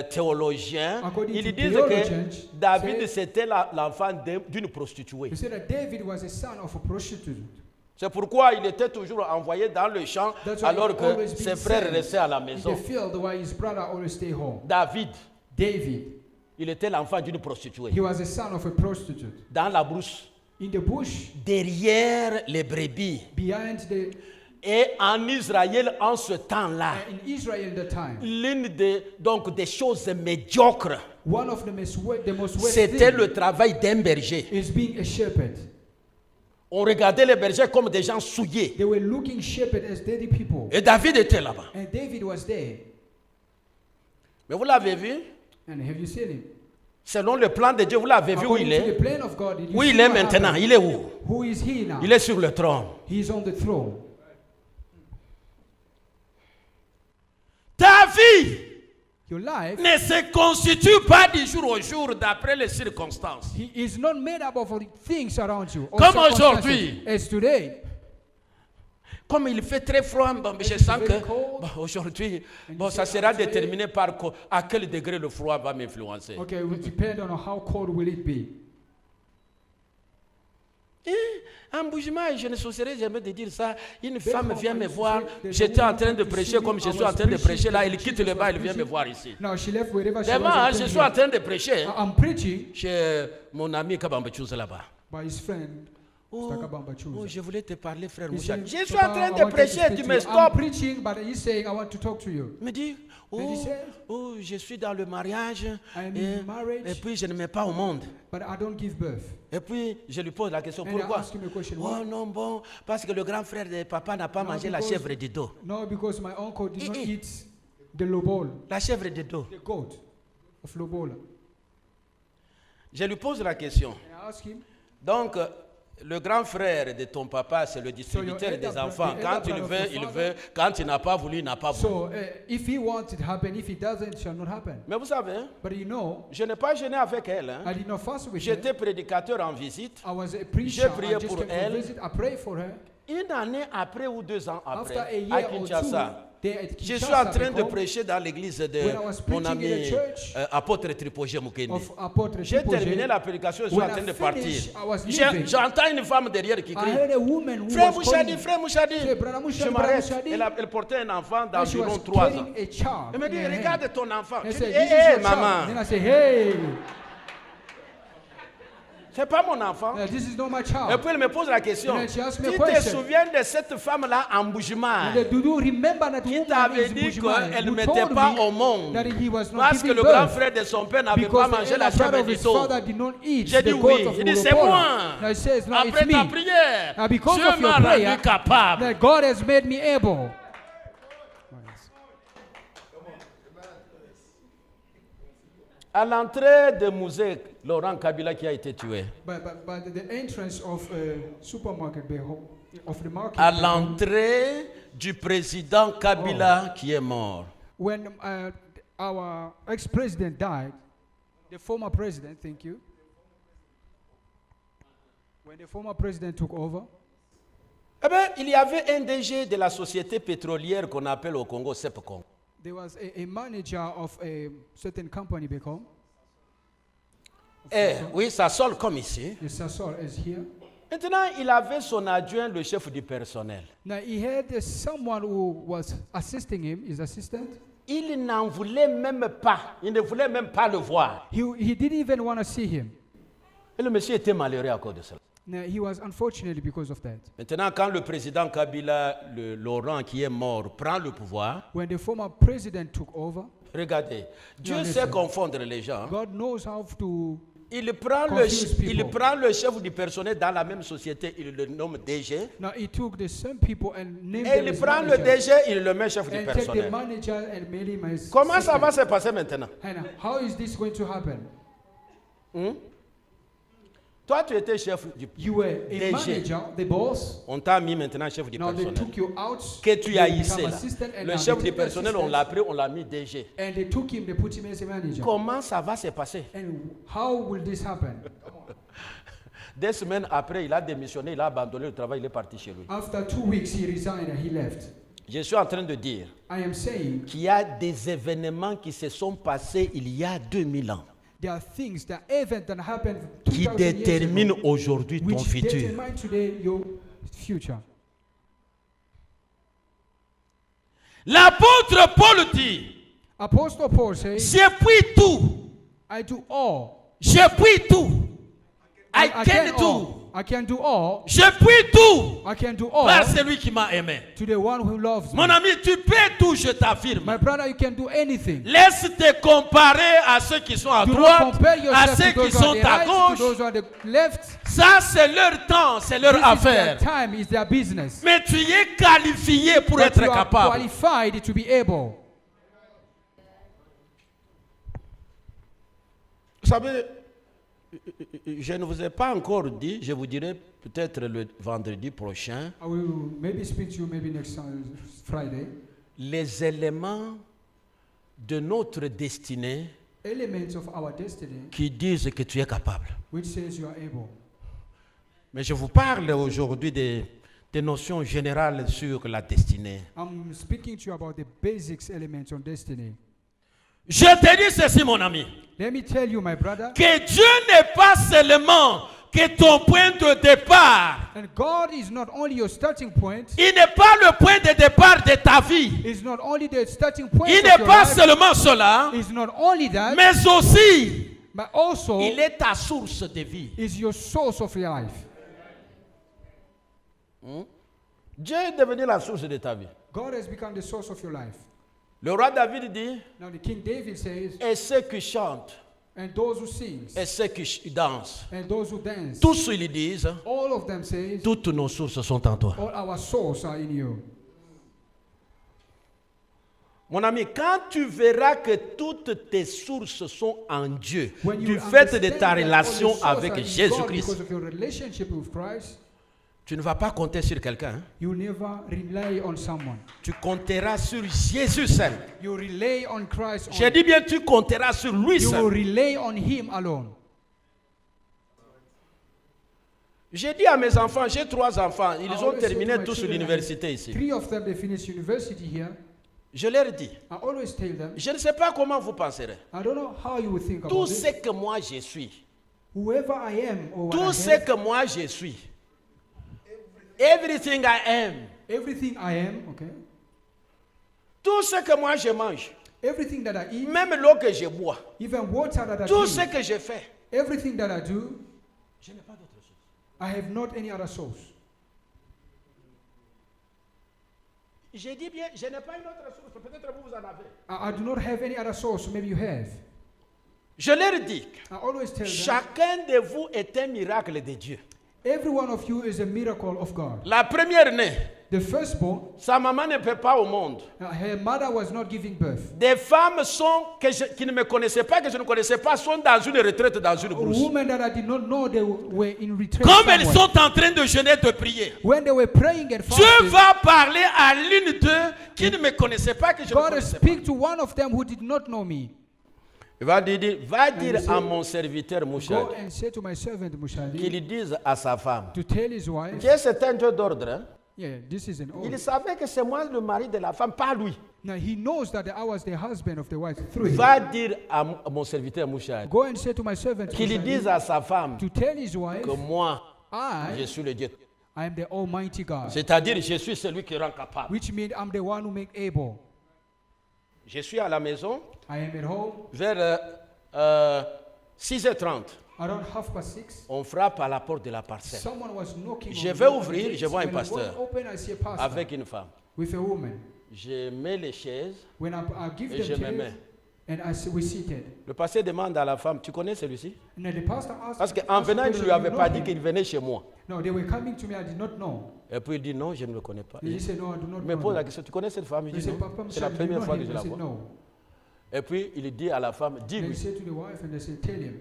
théologiens, According ils to disent theologians, que David says- c'était l'enfant d'une prostituée. You say that David was a son of a prostitute. C'est pourquoi il était toujours envoyé dans le champ That's why alors he que always ses been frères sent restaient à la in maison. the field while his brother always stay home. David, David, il était l'enfant d'une prostituée. he was a son of a prostitute. Dans la brousse, In the bush, derrière les brebis. behind the, Et en Israël, en ce temps-là, in Israel at the time, l'une des choses médiocres, one of the most worst c'était things le travail d'un berger. is being a shepherd. On regardait les bergers comme des gens souillés. They were looking shepherd as dirty people. Et David était là-bas. And David was there. Mais vous l'avez vu? And have you seen him? Selon le plan de Dieu, vous l'avez vu où According il to the est? plan of God, did you Où see il est what maintenant? happened? Il est où? Who is he now? Il est sur le trône. He's on the throne. Ta vie Your life, ne se constitue pas du jour au jour d'après les circonstances. he is not made up of things around you. or Comme circumstances. aujourd'hui. As today. Comme il fait très froid, je sens que aujourd'hui, ça sera déterminé par à quel degré le froid va m'influencer. Okay, it will depend on how cold will it be. Embougement, je ne saurais jamais te dire ça. Une femme home, vient I me used to voir, say, there's a j'étais en woman train de come to prêcher see me, comme je I suis en was train de preaching, prêcher là, elle Jesus quitte le was bas, elle vient me preaching. voir ici. Now she left wherever she Demain, was. je and suis came en here. train de prêcher I'm preaching chez mon ami Kabamba Chouza là-bas. by his friend, Oh, Mr. Kabamba Chouza. je voulais te parler, frère He Moucha. said, Je suis "Papa, en train I de wanted to prêcher, speak tu to me you." I'm stoppes. preaching, but he's saying, I want to talk to you. Il me dit, And he said, je suis dans le mariage I'm et, in marriage. et puis je ne mets pas au monde. But I don't give birth. Et puis je lui pose la question, And I pourquoi? ask him a question. Oh Why? non, bon, parce que le grand frère de papa n'a pas No, mangé la because- chèvre de dos. No, because my uncle did not Eh, eh. eat the lobol, La chèvre de dos. the goat of lobola. Je lui pose la question. And I ask him, Donc, le grand frère de ton papa, c'est le distributeur elder des enfants. the Quand elder il brother veut, of your il father- veut. Quand il n'a pas voulu, il n'a pas voulu. so if he wants it to happen, if he doesn't, it shall not happen. Mais vous savez, hein, But you know, je n'ai pas gêné avec elle. hein. I did not fast with her. J'étais prédicateur en visite. I was a preacher. J'ai prié I just pour came elle. to visit. I prayed for her. Une année après ou 2 ans After a après, year à or two, Kinshasa, there at je suis Kinshasa, en train de Become, prêcher dans l'église de when I was mon preaching in ami a church apôtre Tripogé Mukendi. of Apotre J'ai Tripogé. terminé la prédication, je suis en When train I de partir. finished, I was leaving. J'entends une femme derrière qui I crie. heard a woman who Frère was calling Mouchadi, me. frère Mouchadi. Say, Brother Mouchadi, Je Brother m'arrête. Mouchadi. Elle portait un enfant And she d'environ was 3 ans. carrying a child. Elle me dit, in her hand. regarde ton enfant. I Je said, dis, this is hé, your child. Then maman, I said, hey, c'est pas mon enfant. this is not my Et child. puis elle me pose la question. And then she asked me a Tu te question. souviens de cette femme-là en Bougima And then, do you remember that qui woman t'avait is dit Bushman qu'elle ne who mettait told pas me au monde that he was not parce que giving le grand birth frère de son père n'avait pas because the mangé la elder brother chèvre of du his dos. father did not eat J'ai the dit goat oui. of Il dit c'est Urobola. moi. Now he says, no, Après it's ta me. prière, Now because Dieu of your m'a rendu prayer, capable. that God has made me able. À l'entrée de Mouzek, Laurent Kabila qui a été tué. But the entrance of supermarket of the market. À l'entrée du président Kabila qui est mort. When our ex-president died, the former president, thank you. When the former president took over, Eh bien, il y avait un DG de la société pétrolière qu'on appelle au Congo SEPCON. there was a manager of a certain company back home. Eh, oui, ça sonne comme ici. The Sasol is here. Maintenant, il avait son adjoint, le chef du personnel. Now he had someone who was assisting him, his assistant. Il n'en voulait même pas. Il ne voulait même pas le voir. He didn't even want to see him. Et le monsieur était malheureux à cause de cela. Now he was unfortunately because of that. Maintenant, quand le président Kabila, le Laurent qui est mort, prend le pouvoir, When the former president took over, regardez, Dieu Non, sait listen. confondre les gens. God knows how to. Il prend, Confuse people. il prend le chef du personnel dans la même société, il le nomme DG. Now he took the same people and named Et them il as prend le manager. DG, il le met chef du And take the personnel. manager and made him as. Comment ça second. va se passer maintenant? And how is this going to happen? Toi, tu étais chef du You were a DG. manager, the boss. On t'a mis maintenant chef du Now they personnel. took you out. Que tu you as become hissé là. assistant, and Le now chef they du took the personnel, on assistant, l'a pris, on l'a mis DG. And they took him, they put him as a manager. Comment ça va se passer? And how will this happen? 2 semaines après, il a démissionné, il a abandonné le travail, il est parti chez lui. After 2 weeks, he resigned and he left. Je suis en train de dire I am saying qu'il y a des événements qui se sont passés il y a 2000 ans there are things, there are events that happened qui 2000 years déterminent ago, aujourd'hui ton which futur. determine today your future. L'apôtre Paul dit, Apostle Paul says, j'ai pris tout, I do all. j'ai pris tout, I I can can do, all. I can do all. j'ai pris tout I can do all par celui qui m'a aimé. to the one who loves me. Mon ami, tu peux tout, je t'affirme. My brother, you can do anything. Laisse te comparer à ceux qui sont à Do not droite, compare à yourself ceux to qui those on sont the à right, to gauche. those on the left. Ça, c'est leur temps, c'est leur This is their affaire. time, is their business. Mais tu es qualifié pour But être you are capable. qualified to be able. Vous savez, je ne vous ai pas encore dit, je vous dirai peut-être le vendredi prochain, I will maybe speak to you maybe next Friday. les éléments de notre destinée Elements of our destiny qui disent que tu es capable. which says you are able. Mais je vous parle aujourd'hui des notions générales sur la destinée. I'm speaking to you about the basics elements on destiny. Je te dis ceci, mon ami, Let me tell you, my brother, que Dieu n'est pas seulement que ton point de départ. And God is not only your starting point, Il n'est pas le point de départ de ta vie. is not only the starting point Il of n'est your pas life, seulement cela, is not only that, mais aussi, but also il est ta source de vie. is your source of your life. Dieu est devenu la source de ta vie. God has become the source of your life. Le roi David dit, Now the King David says, et ceux qui chantent, and those who sing, et ceux qui dansent, and those who dance, tous ils disent, all of them says, toutes nos sources sont en toi. all our souls are in you. Mon ami, quand tu verras que toutes tes sources sont en Dieu, When you du fait de understand ta that all relation your sources are avec in God Jésus-Christ, because of your relationship with Christ, tu ne vas pas compter sur quelqu'un. Hein? you never rely on someone. Tu compteras sur Jésus seul. You rely on Christ. J'ai dit bien, tu compteras sur lui You will seul. rely on Him alone. J'ai dit à mes enfants, j'ai 3 enfants, ils I ont always say to terminé my tous children, l'université ici. 3 of them they finished university here. Je leur dis, I always tell them, je ne sais pas comment vous penserez. I don't know how you would think Tout about ce it. que moi je suis, Whoever I am or what tout I ce have, que moi je suis, everything I am, everything I am, okay, tout ce que moi je mange, everything that I eat, même l'eau que je bois, even water that I tout ce drink, que je fais, everything that I do, je n'ai pas d'autre chose. I have not any other source. J'ai dit bien, je n'ai pas une autre source, peut-être vous en avez. I do not have any other source. Maybe you have. Je leur dis, I always tell them, chacun de vous est un miracle de Dieu. every one of you is a miracle of God. La première née, The firstborn, sa maman ne peut pas au monde. her mother was not giving birth. Des femmes qui ne me connaissaient pas, que je ne connaissais pas, sont dans une retraite, dans une brousse. Women that I did not know, they were in retreat. Comme elles somewhere. sont en train de jeûner, de prier. When they were praying and Dieu fasting, va parler à l'une d'eux qui ne me connaissait pas, que je ne God connaissais pas. speak to one of them who did not know me. Il va dire he à mon serviteur Go Mouchad and say to my servant Mushadi qu'il dise à sa femme. to tell his wife, Dieu, c'est un Dieu d'ordre. Hein? yeah, this is an Il oath. savait que c'est moi le mari de la femme, pas lui. Now he knows that I was the husband of the wife. 3. Va dire à mon serviteur Mouchad Go and say to my servant qu'il Mushadi dise à sa femme to tell his wife, que moi, je I suis le Dieu. am the Almighty God, C'est-à-dire, je suis celui qui rend capable. which means I'm the one who make able. Je suis à la maison I am at home vers 6h30. around 6:30. On frappe à la porte de la parcelle Someone was knocking. Je on vais the ouvrir, gate. je vois un When I pasteur. walk open, I see a pastor avec une femme. with a woman. Je mets les chaises. When I give Et je them me chairs, mets. and we seated. Le pasteur demande à la femme, tu connais celui-ci? And then the pastor asked. Parce qu'en venant, je ne lui avais pas dit qu'il venait chez moi. No, they were coming to me. I did not know. Et puis il dit, non, je ne le connais pas. He said, no, I do not Il me know. pose la him. question, tu connais cette femme? Je He dis, said, non. Papa, C'est la do you know première fois que him? je I la said, vois. no. Et puis il dit à la femme, Then he dis-lui. said to the wife, and they said, tell him.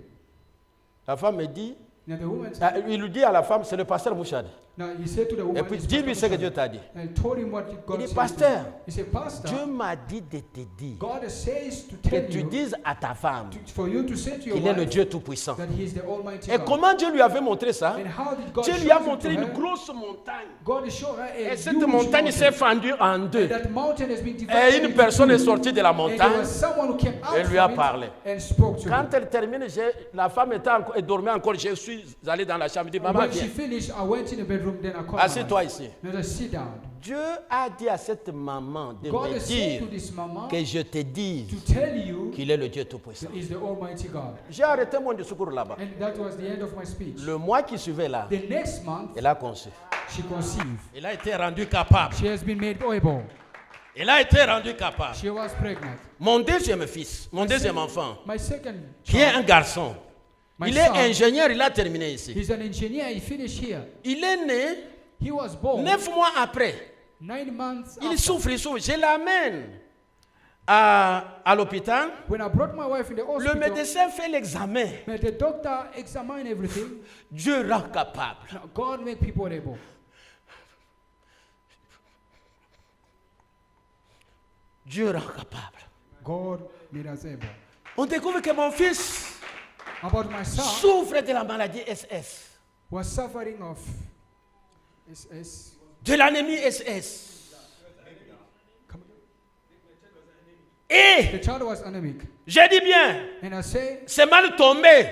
La femme me dit, Now the woman said, il lui dit à la femme, c'est le pasteur Mouchad. now he said to the woman, Et puis "It's dis-lui Pastor ce que Dieu Mushadi." t'a dit. I told him what God Il dit, said. pasteur, He said, Pastor, Dieu m'a dit de te dire God says to que tell tu you, dises à ta femme for you to say to your qu'il est le wife Dieu Tout-Puissant. that He is the Almighty Et God. comment Dieu lui avait montré ça? And how did God Dieu show lui a it montré to une her? grosse montagne. God showed her a Et cette huge montagne s'est mountain. fendue en deux. And that mountain has been divided Et une into personne est two. sortie de la And there montagne. was someone who came out Et lui a from it parlé. and spoke to Quand her. elle termine, la femme et dormait encore. Je suis allé dans la chambre. Je dis, maman, When she viens. finished, I went in the bedroom, then I called my Assieds-toi wife. ici. Now just sit down. Dieu a dit à cette maman de God me has said dire to this mama que je te dise to tell you qu'il est le Dieu Tout-Puissant. that He is the Almighty God. J'ai arrêté mon discours là-bas. And that was the end of my speech. Le mois qui suivait là, The next month, elle a conçu. she conceived. Elle a été rendue capable. She has been made able. Elle a été rendue capable. She was pregnant. Mon deuxième fils, mon deuxième enfant, My second qui est child, un garçon, my il est son, ingénieur, il a terminé ici. he's an engineer. He finished here. Il est né He was born 9 mois après. 9 months Il after. souffre, il souffre. Je l'amène à l'hôpital. When I brought my wife in the Le hospital, médecin fait l'examen. but the doctor examined everything. Dieu rend capable. Now, God make people able. Dieu rend capable. God made us able. On découvre que mon fils About my son, souffre de la maladie SS, was suffering of SS. de l'anémie SS. The Et, child was anemic. j'ai dit bien, And I say, c'est mal tombé.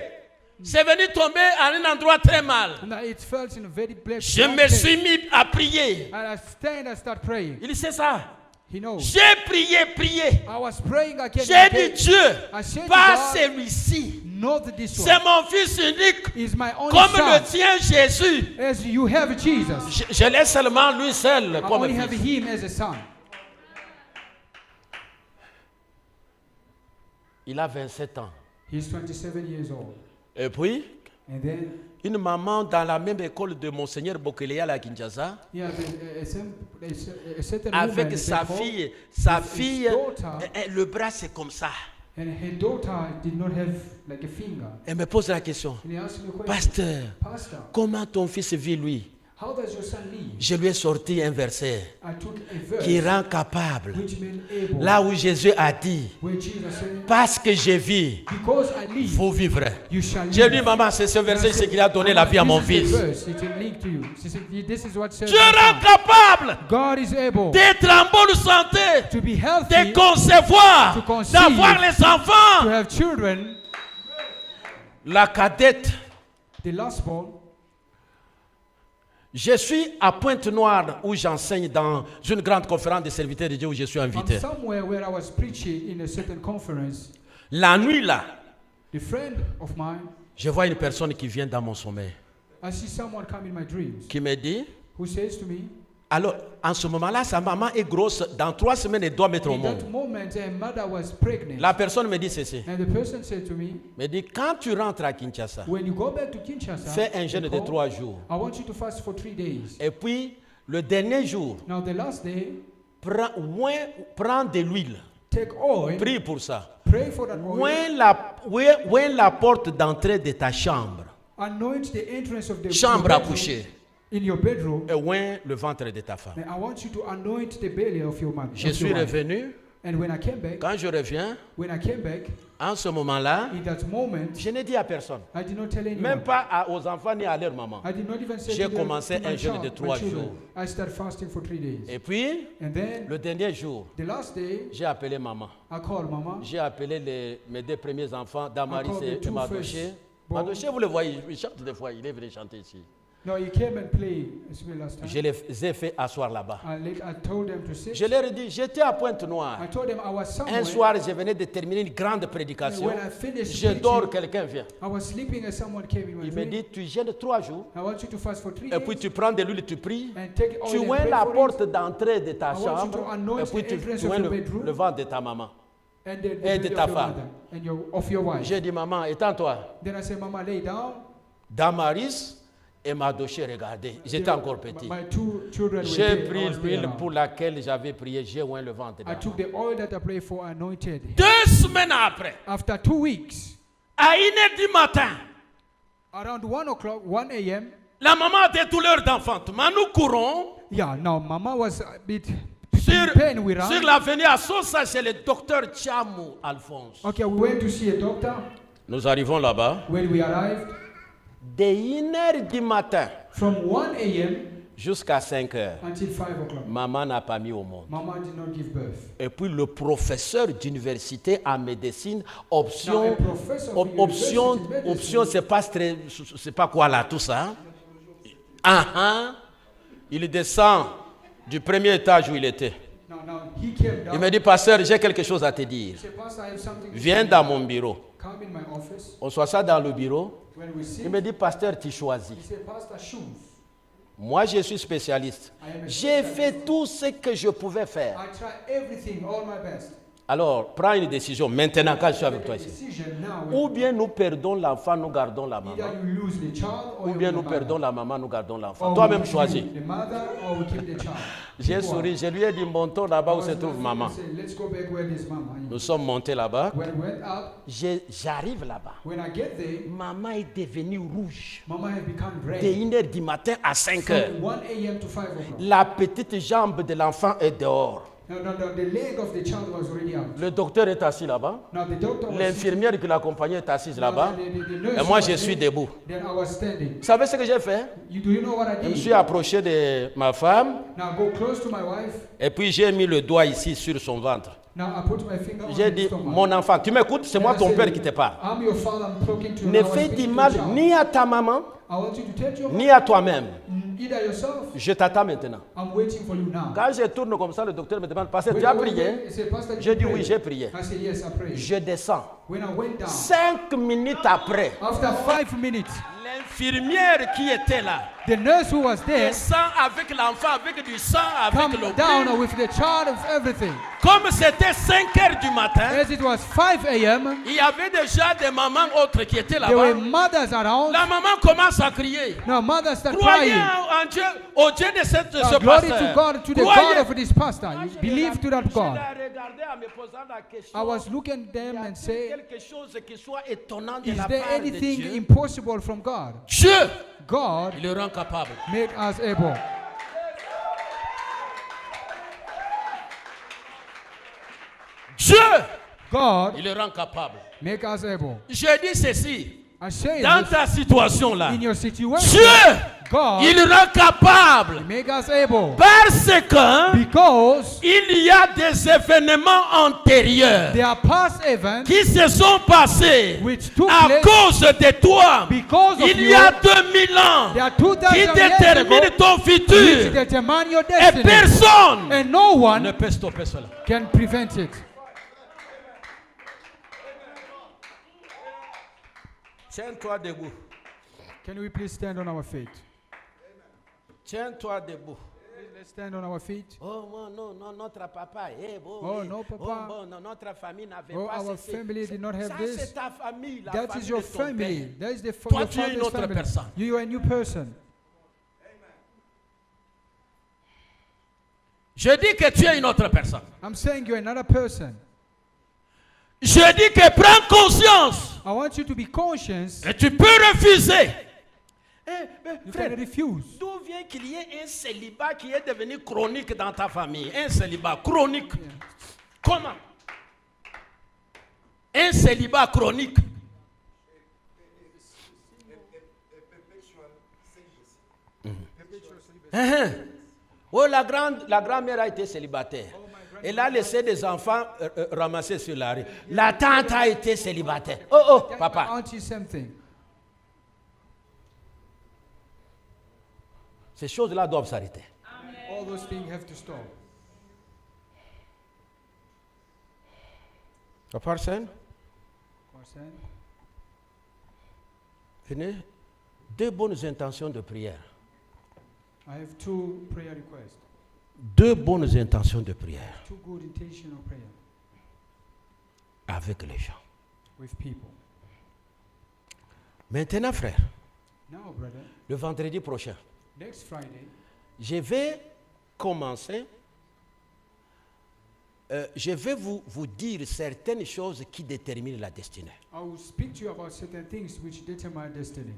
C'est venu tomber à un endroit très mal. And it felt in a very black Je me place. suis mis à prier. And I stand and start praying. Il sait ça. He knows. J'ai prié. I was praying again. J'ai and dit again. Dieu, I said to pas God, celui-ci. not this C'est one. mon fils unique. Is my only Comme son. le tien Jésus. As you have Jesus. Je laisse seulement lui seul I comme only have fils. him as a son. Il a 27 ans. He's 27 years old. Et puis, And then une maman dans la même école de Monseigneur Bokelea à Kinshasa, he had a certain woman avec sa back home, fille, his daughter, le bras c'est comme ça. and her daughter did not have like a finger. Elle me pose la question, And he asked me a question. Pasteur, Pastor, comment ton fils vit lui? how does your son live? Je lui ai sorti un verset I took a verse qui rend capable. which made able, Là où Jésus a dit, where Jesus said, parce que je vis, because I live, vous vivrez. you shall J'ai dit, live. maman, c'est ce verset c'est qui a donné la vie à mon This is fils. the verse. It's a link to you. She said, this is what says Dieu rend capable God is able d'être en bonne santé, to be de healthy, concevoir, to conceive, d'avoir les to enfants. have children. La cadette, The last born, je suis à Pointe-Noire où j'enseigne dans une grande conférence des serviteurs de Dieu où je suis I'm invité. somewhere where I was preaching in a certain conference. La nuit là, A friend of mine, je vois une personne qui vient dans mon sommeil, I see someone come in my dreams qui me dit, who says to me, alors en ce moment-là, sa maman est grosse, dans 3 semaines, elle doit mettre au in that monde. moment, her mother was pregnant. La personne me dit ceci, And the person said to me, me dit, quand tu rentres à Kinshasa, when you go back to Kinshasa, fais un jeûne de back home, 3 jours. I want you to fast for 3 days. Et puis, le dernier jour, Now the last day, prends de l'huile. take oil, Prie pour ça. pray for that oil, Ouvre la porte d'entrée de ta chambre. anoint the entrance of the Chambre your à bedroom, coucher. in your bedroom, Et ouvre le ventre de ta femme. and I want you to anoint the belly of your man. Je of suis your wife. revenu. And when I came back, Quand je reviens, en ce moment-là, in that moment, je n'ai dit à personne. I did not tell anyone. Même pas aux enfants ni à leur maman. I did not even say J'ai to them, commencé to un my jeûne child, de my 3 children. jours. I started fasting for 3 days. Et puis, And then, le dernier jour, the last day, j'ai appelé maman. I called Mama. J'ai appelé mes 2 premiers enfants, Damaris I called the et 2 Madoché. first born. Madoché, vous le voyez, il chante des fois, il est venu chanter ici. No, he came and played as well last time. Je les ai fait asseoir là-bas. I told them to sit. Je leur ai dit, j'étais à Pointe-Noire. I told them I was somewhere. Un soir, je venais de terminer une grande prédication. When I finished Je dors, preaching, quelqu'un vient. I was sleeping and someone came in my Il me dream. dit, tu jeûnes 3 jours. I want you to fast for 3 Et puis days tu prends de l'huile, tu pries. and take oil Tu and ouvres pray la for it. porte d'entrée de ta I want you to chambre. anoint Et puis the tu entrance of ouvres your bedroom. le ventre de ta maman. And then the Et de belly ta of your femme. mother and of your wife. J'ai dit, maman, étends-toi. Then I said, Mama, lay down. Damaris et Madoché, regardez. J'étais encore petit. My 2 children were J'ai there. I pris was l'huile there. pour laquelle j'avais prié. J'ai oint le ventre de I la took maman. the oil that I prayed for, anointed. 2 semaines après, After 2 weeks, à 1h du matin, around 1 o'clock, 1 a.m., la maman a des douleurs d'enfantement. Nous courons yeah, now Mama was a bit sur, in pain with her. sur l'avenue à Sosa chez le docteur Tchamou Alphonse. Okay, we went to see a doctor. Nous arrivons là-bas. When we arrived, Dès 1h du matin from 1 a.m. jusqu'à 5h, until 5 o'clock, maman n'a pas mis au monde. Mama did not give birth. Et puis le professeur d'université en médecine, Now, option, a professor of option, university medicine, option, c'est pas quoi là, tout ça. Il descend du premier étage où il était. now he came Il down. me dit, pasteur, j'ai quelque chose à te dire. He said, Pastor, I have something to Viens say. dans mon bureau. Come in my office. On s'assoit dans le bureau. When we sit, Il me dit, pasteur, tu choisis. he said, Pastor, choose. Moi, je suis spécialiste. I am a J'ai specialist. fait tout ce que je pouvais faire. I try everything, all my best. Alors, prends une décision maintenant quand je suis avec Make toi a ici. decision now. Ou bien nous perdons l'enfant, nous gardons la maman. Either you lose the child or Ou you bien lose nous the mother. perdons la maman, nous gardons l'enfant. Or Toi-même we choisis. keep the mother or we keep the child. J'ai Pick one. souri, je lui ai dit, montons là-bas où I se was trouve laughing maman. and said, let's go back where this mama is. Nous sommes montés là-bas. When we went up, J'arrive là-bas. when I get there, Maman est devenue rouge. mama had become red. De 1h du matin à 5h. From 1 a.m. to 5 o'clock. La petite jambe de l'enfant est dehors. No, the leg of the child was already out. Le docteur est assis là-bas. Now the doctor was L'infirmière qui l'accompagnait est assise là-bas. the nurse Et moi, was je suis there. debout. Then I was standing. Vous savez ce que j'ai fait? Do you know what I Je me did? suis approché de ma femme Now go close to my wife. et puis j'ai mis le doigt ici sur son ventre. Now I put my finger on J'ai his dit, stomach. mon enfant, tu m'écoutes, c'est moi And I ton said, père qui te parle. I'm your father, I'm talking to you. Ne now, I'm fais speaking du to mal a child. ni à ta maman, I want you to tell your ni à toi-même. either yourself. Je t'attends maintenant. I'm waiting for you now. Quand je tourne comme ça, le docteur me demande, pasteur, When tu I as went prié? there, he said, Pastor, J'ai you dit oui, prayed. j'ai prié. I said, yes, I prayed. Je descends. When I went down, 5 minutes après, after 5 minutes, l'infirmière qui était là the nurse who was there descend avec l'enfant, avec du sang, avec come le down bleu. with the child of everything. Comme c'était 5 heures du matin, As it was 5 a.m., il y avait déjà des mamans autres qui étaient there were là-bas. mothers around. La maman commence à crier. Now mothers start Croyez crying. en Dieu, au Dieu de ce Glory pasteur. to God, to the Croyez. God of this pastor. You believe to that Je God. l'ai regardé en me posant la question. I was looking at them Y and a-t-il say, quelque chose qui soit étonnant de is la there part de anything Dieu? impossible from God? Dieu, God il le rend capable. made us able. Dieu, God il le rend capable. make us able. Je dis ceci, I say dans this, ta situation là, in your situation, Dieu, God il rend capable make us able. parce que Because il y a des événements antérieurs there are past events qui se sont passés which took à place cause de toi. because of Il you. y a 2000 ans There are 2000 qui years ago déterminent ton which futur determine your et destiny. personne And no ne one peut stopper cela. can prevent it. Tiens-toi debout. Can we please stand on our feet? Tiens-toi debout. Let's stand on our feet. Oh non, notre papa est bon. Oh, non, papa. Non, notre famille n'avait Oh, pas our ceci. family did not have Ça, this. c'est ta famille, la That famille is your de ton family. père. That is the Toi, your tu es une father's autre family. personne. You are a new person. Je dis que tu es une autre personne. I'm saying you're another person. Je dis que prends conscience I want you to be conscious. et tu peux refuser. You can refuse. D'où vient qu'il y ait un célibat qui est devenu chronique dans ta famille? Un célibat chronique. Comment? Un célibat chronique. Oh, la grand-mère a été célibataire. Elle a laissé des enfants ramasser sur la rue. La tante a été célibataire. Oh, papa. My auntie, same thing. Ces choses-là doivent s'arrêter. All those things have to stop. Papa Sen, Understand? venez. 2 bonnes intentions de prière. I have 2 prayer requests. 2 bonnes intentions de prière 2 good intentional prayer avec les gens. with people. Maintenant, frère, Now, brother, le vendredi prochain, next Friday, je vais commencer. Je vais vous dire certaines choses qui déterminent la destinée. I will speak to you about certain things which determine destiny.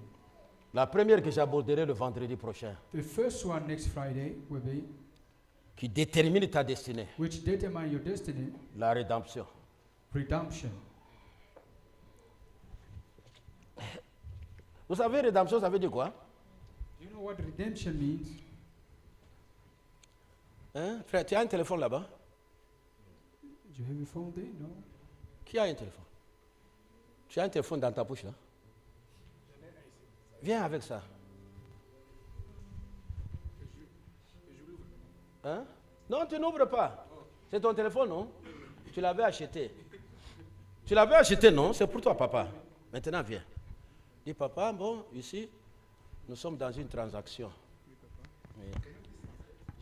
La première que j'aborderai le vendredi prochain, The first one next Friday will be qui détermine ta destinée, which determine your destiny, la rédemption. redemption. Vous savez, rédemption, ça veut dire quoi? Do you know what redemption means? Hein? Frère, tu as un téléphone là-bas? Do you have your phone there? No. Qui a un téléphone? Tu as un téléphone dans ta poche là? Viens avec ça. Hein? Non, tu n'ouvres pas. C'est ton téléphone, non? Tu l'avais acheté. Tu l'avais acheté, non? C'est pour toi, papa. Maintenant, viens. Dis, papa, bon, ici, nous sommes dans une transaction. Oui.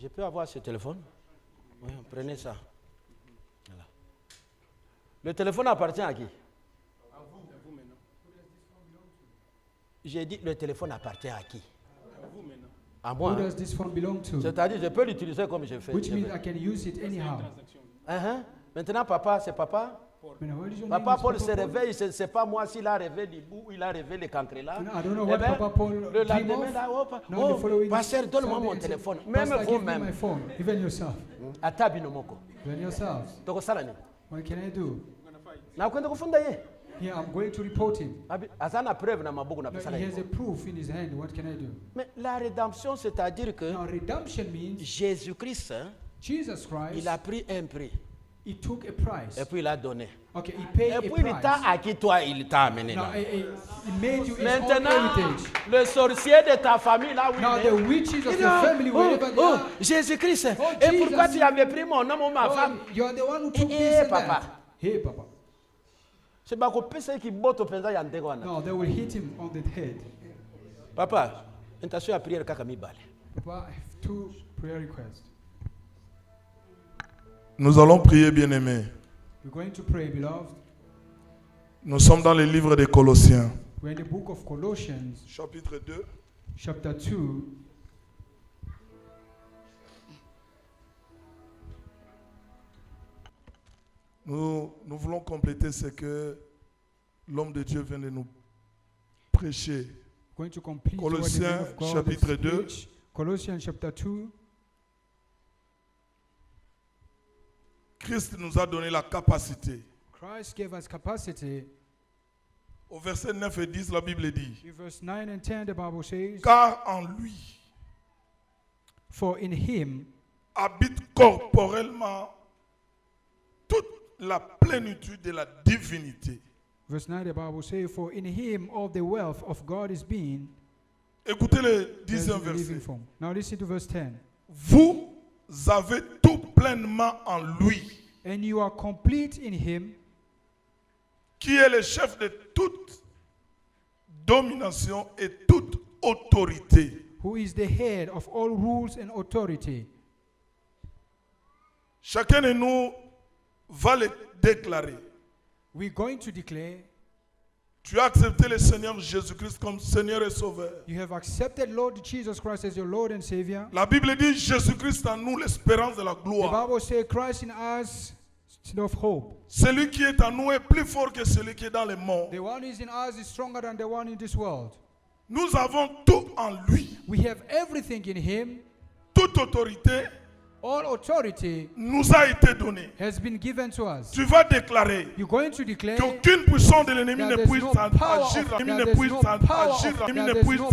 Je peux avoir ce téléphone? Oui, prenez ça. Voilà. Le téléphone appartient à qui? J'ai dit, le téléphone appartient à qui? À moi. Who does this phone belong to? C'est-à-dire, je peux l'utiliser comme je fais. Which means I can use it anyhow. Maintenant, papa, c'est papa. What is your Papa name? Paul Is se Papa Paul? réveille, je ne sais pas moi s'il a rêvé l'hibou ou il a rêvé les cancrelats. I don't know what Papa Paul le dream lendemain, of. là, No, the following pasteur, donne-moi Sunday, mon he said, téléphone. Pastor, Même give me my vous-même. phone. Even yourself. Atabi no moko. Even yourselves. Toko salani. What can I do? Na kwenda kufunda ye. Here, I'm going to report him. Asana preuve na mabuku na No, pesala he has ye. a proof in his hand. What can I do? Mais la rédemption, c'est-à-dire que Now, redemption means Jésus-Christ, hein, Jesus Christ, il a pris un prix. He took a price. Et puis il a donné. Okay, he paid Et a puis il t'a price. acquis toi, il t'a amené Now, là. he made you his own Maintenant, heritage. le sorcier de ta famille là où Now, il the est. witches Il of dit, your family, wherever they are, Jésus-Christ. Oh, Et pourquoi Jesus. tu avais pris mon nom ou ma femme? you are the one who took Eh, this and papa. that. Hey, Papa. C'est pas qu'on peut ce qui botte au penza yante quoi. No, they will hit him on the head. Papa, intention à prière kaka mi balé. Papa, I have 2 prayer requests. Nous allons prier, bien-aimés. We're going to pray, beloved. Nous sommes dans le livre des Colossiens, We're in the book of Colossians, chapitre 2. chapter 2. Nous voulons compléter ce que l'homme de Dieu vient de nous prêcher. Going to complete what the Colossiens, word of God chapitre has 2. preached. Colossians chapter 2. Christ nous a donné la capacité. Christ gave us capacity. Au verset 9 et 10, la Bible dit, In verse 9 and 10, the Bible says, car en lui for in him habite corporellement toute la plénitude de la divinité. Verse 9, the Bible says, for in him all the wealth of God is being Écoutez le as in 10e the living verset. form. Now listen to verse 10. Vous avez tout pleinement en lui, And you are complete in him, qui est le chef de toute domination et toute autorité. who is the head of all rules and authority. Chacun de nous va le déclarer. We're going to declare, Tu as accepté le Seigneur Jésus-Christ comme Seigneur et Sauveur. you have accepted Lord Jesus Christ as your Lord and Savior. La Bible dit Jésus-Christ en nous l'espérance de la The gloire. Bible says Christ in us is of hope. Celui qui est en nous est plus fort que celui qui est dans le monde. The one who is in us is stronger than the one in this world. Nous avons tout en lui. We have everything in him. Toute autorité All authority nous a été donnée. has been given to us. Tu vas déclarer You're going to declare qu'aucune puissance de l'ennemi that ne there's puisse no agir, power of- l'ennemi that ne there's puisse no power agir, of- l'ennemi that ne there's puisse no